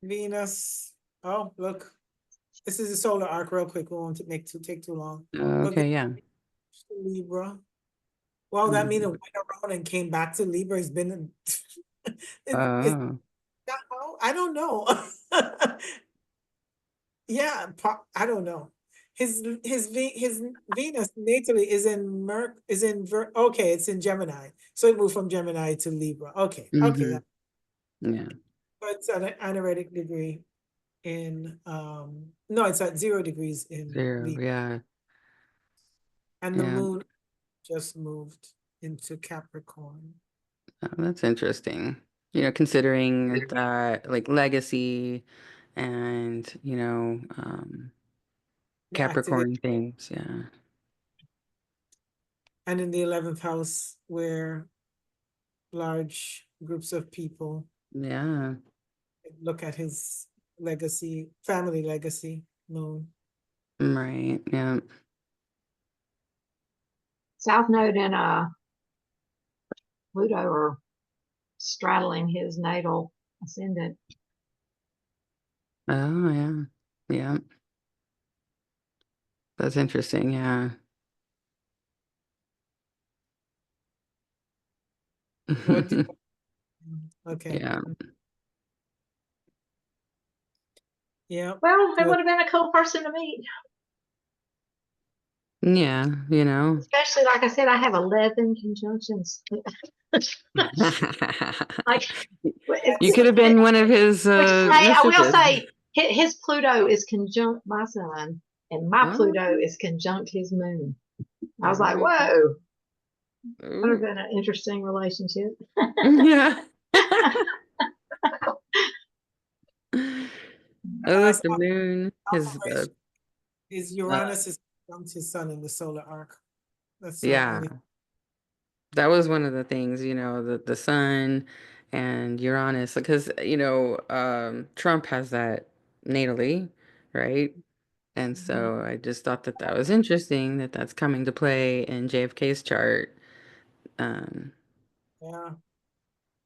Venus. Oh, look, this is a solar arc real quick. We won't take too long. Look, Okay, yeah. Libra. Well, that means it Mhm. went around and came back to Libra. It's been, is Oh. that how? I don't know. Yeah, I don't know. His Venus natally is in okay, it's in Gemini. So it moved from Gemini to Libra. Okay, okay, Hmm. that Yeah. but it's at an anaretic degree in no, it's at 0 degrees in Zero. Libra. Yeah. And the Yeah. moon just moved into Capricorn. Oh, that's interesting. Considering that like legacy and, The activity Capricorn things. Yeah. and in the 11th house where large groups of people Yeah. look at his legacy, family legacy moon. Right. Yeah. South Node and Pluto are straddling his natal ascendant. Oh, yeah. Yeah. That's interesting. Yeah. What do okay. Yeah. Yeah. Well, it Good. would have been a cool person to meet. Yeah. Especially, like I said, I have 11 conjunctions. Like, You That's could have been one of his which, hey, I will mistresses. say, his Pluto is conjunct my sun, and my Oh, Pluto is conjunct his moon. I was like, oh, whoa, that would have ooh. been an interesting relationship. Yeah. Oh, look, last the moon. His observation is uh, Uranus is from his sun in the solar arc. That's the yeah, only that was one of the things, the sun and Uranus, because Trump has that natally, right? And Mhm. so I just thought that that was interesting that that's coming to play in JFK's chart. Um, Yeah.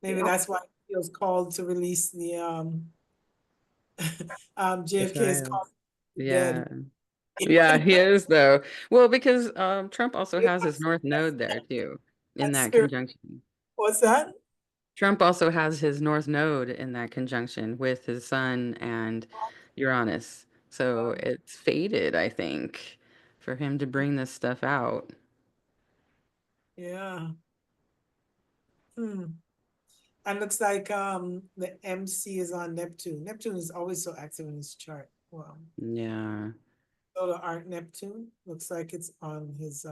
Maybe Yep. that's why he feels called to release the the JFK is files. called Yeah. dead. Yeah, he is though. Well, because Trump also has his Yes, North yes, Node there too, in that that spirit. conjunction. What's that? Trump also has his North Node in that conjunction with his Sun and Uranus. So it's fated, I think, for him to bring this stuff out. Yeah. Hmm. And looks like the MC is on Neptune. Neptune is always so active in his chart. Wow. Yeah. Solar Art Neptune looks like it's on his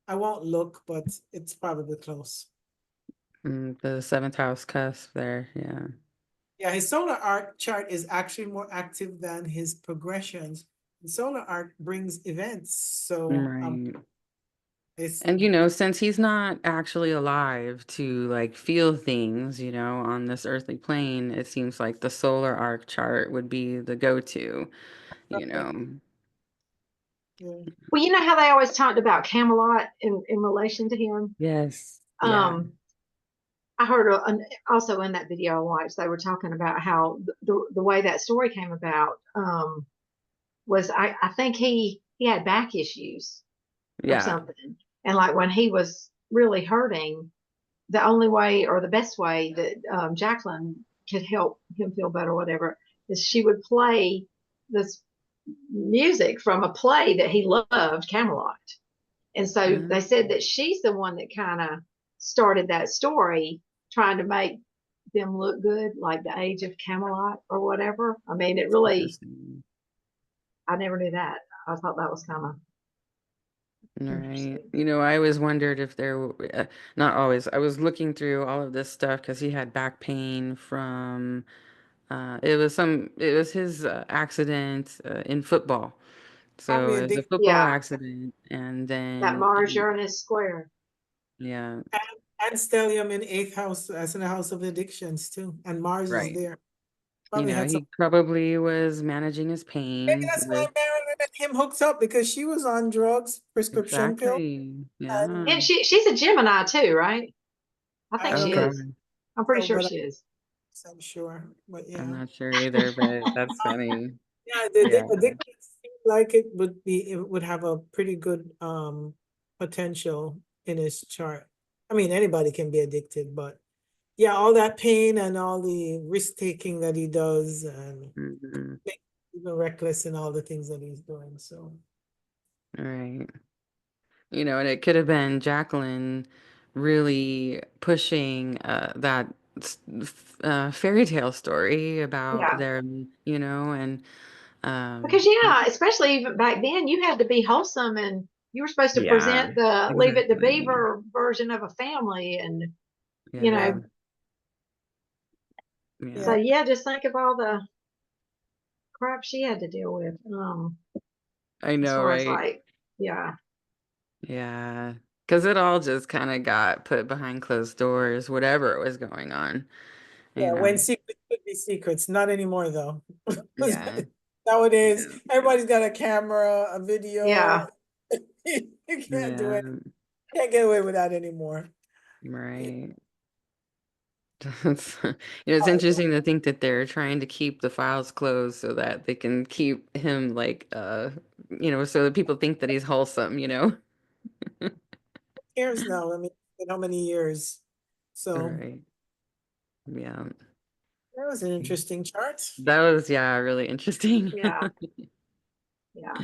I won't look, but it's probably close. The seventh house cusp there. Yeah. Yeah, his solar art chart is actually more active than his progressions. The solar art brings events, so Right. it's And since he's not actually alive to like feel things, on this earthly plane, it seems like the solar arc chart would be the go-to, you okay. know. Yeah. Well, you know how they always talked about Camelot in relation to him. Yes. Yeah. Um, I heard also in that video I watched, they were talking about how the way that story came about was I think he had back issues or Yeah. something, and like when he was really hurting, the only way or the best way that Jacqueline could help him feel better, or whatever, is she would play this music from a play that he loved, Camelot. And so they said that she's the one that kind of started that story, trying to make them look good, like the age of Camelot or whatever. I mean, it really, Interesting. I never knew that. I thought that was kind of Right. interesting. You know, I always wondered if not always, I was looking through all of this stuff because he had back pain from, it was his accident in football. So Probably it was a addiction. football Yeah, accident. And that then, Mars Uranus square. yeah, And stellium in eighth house, as in the house of addictions too. And Mars is right. there. You Probably know, had some. he probably was managing his Maybe pain that's why with, Marilyn and him hooked up, because she was on drugs, prescription pill. exactly. And Yeah. And she's a Gemini too, right? I think I Oh, she don't know, is. God. I'm pretty so, sure but she is. I'm sure. But I'm yeah. not sure either, but that's funny. Yeah, Yeah. the addiction seemed like it would have a pretty good potential in his chart. I mean, anybody can be addicted, but yeah, all that pain and all the risk taking that he does, and Hmm. even reckless in all the things that he's doing. So Right. You know, and it could have been Jacqueline really pushing that fairy tale story about Yeah. them, you know, and Because um, yeah, especially even back then, you had to be wholesome, and you were supposed to yeah, present the Leave It to exactly. Beaver version of a family, and you Yeah, know, yeah. so yeah, yeah, just think of all the crap she had to deal with. I As know, far as right? like, yeah, Yeah. Because it all just kind of got put behind closed doors, whatever it was going on, you yeah. know. When secrets could be secrets, not anymore though. Yeah. Nowadays, Yeah. everybody's got a camera, a video. yeah, You can't do it. Yeah. Can't get away with that anymore. Yeah. Right. It's, it's interesting to think that they're trying to keep the files closed so that they can keep him like so that people think that he's wholesome, you know? Years now. I mean, in how many years? So Right. Yeah. that was an interesting chart. That was, yeah, really interesting. yeah, yeah.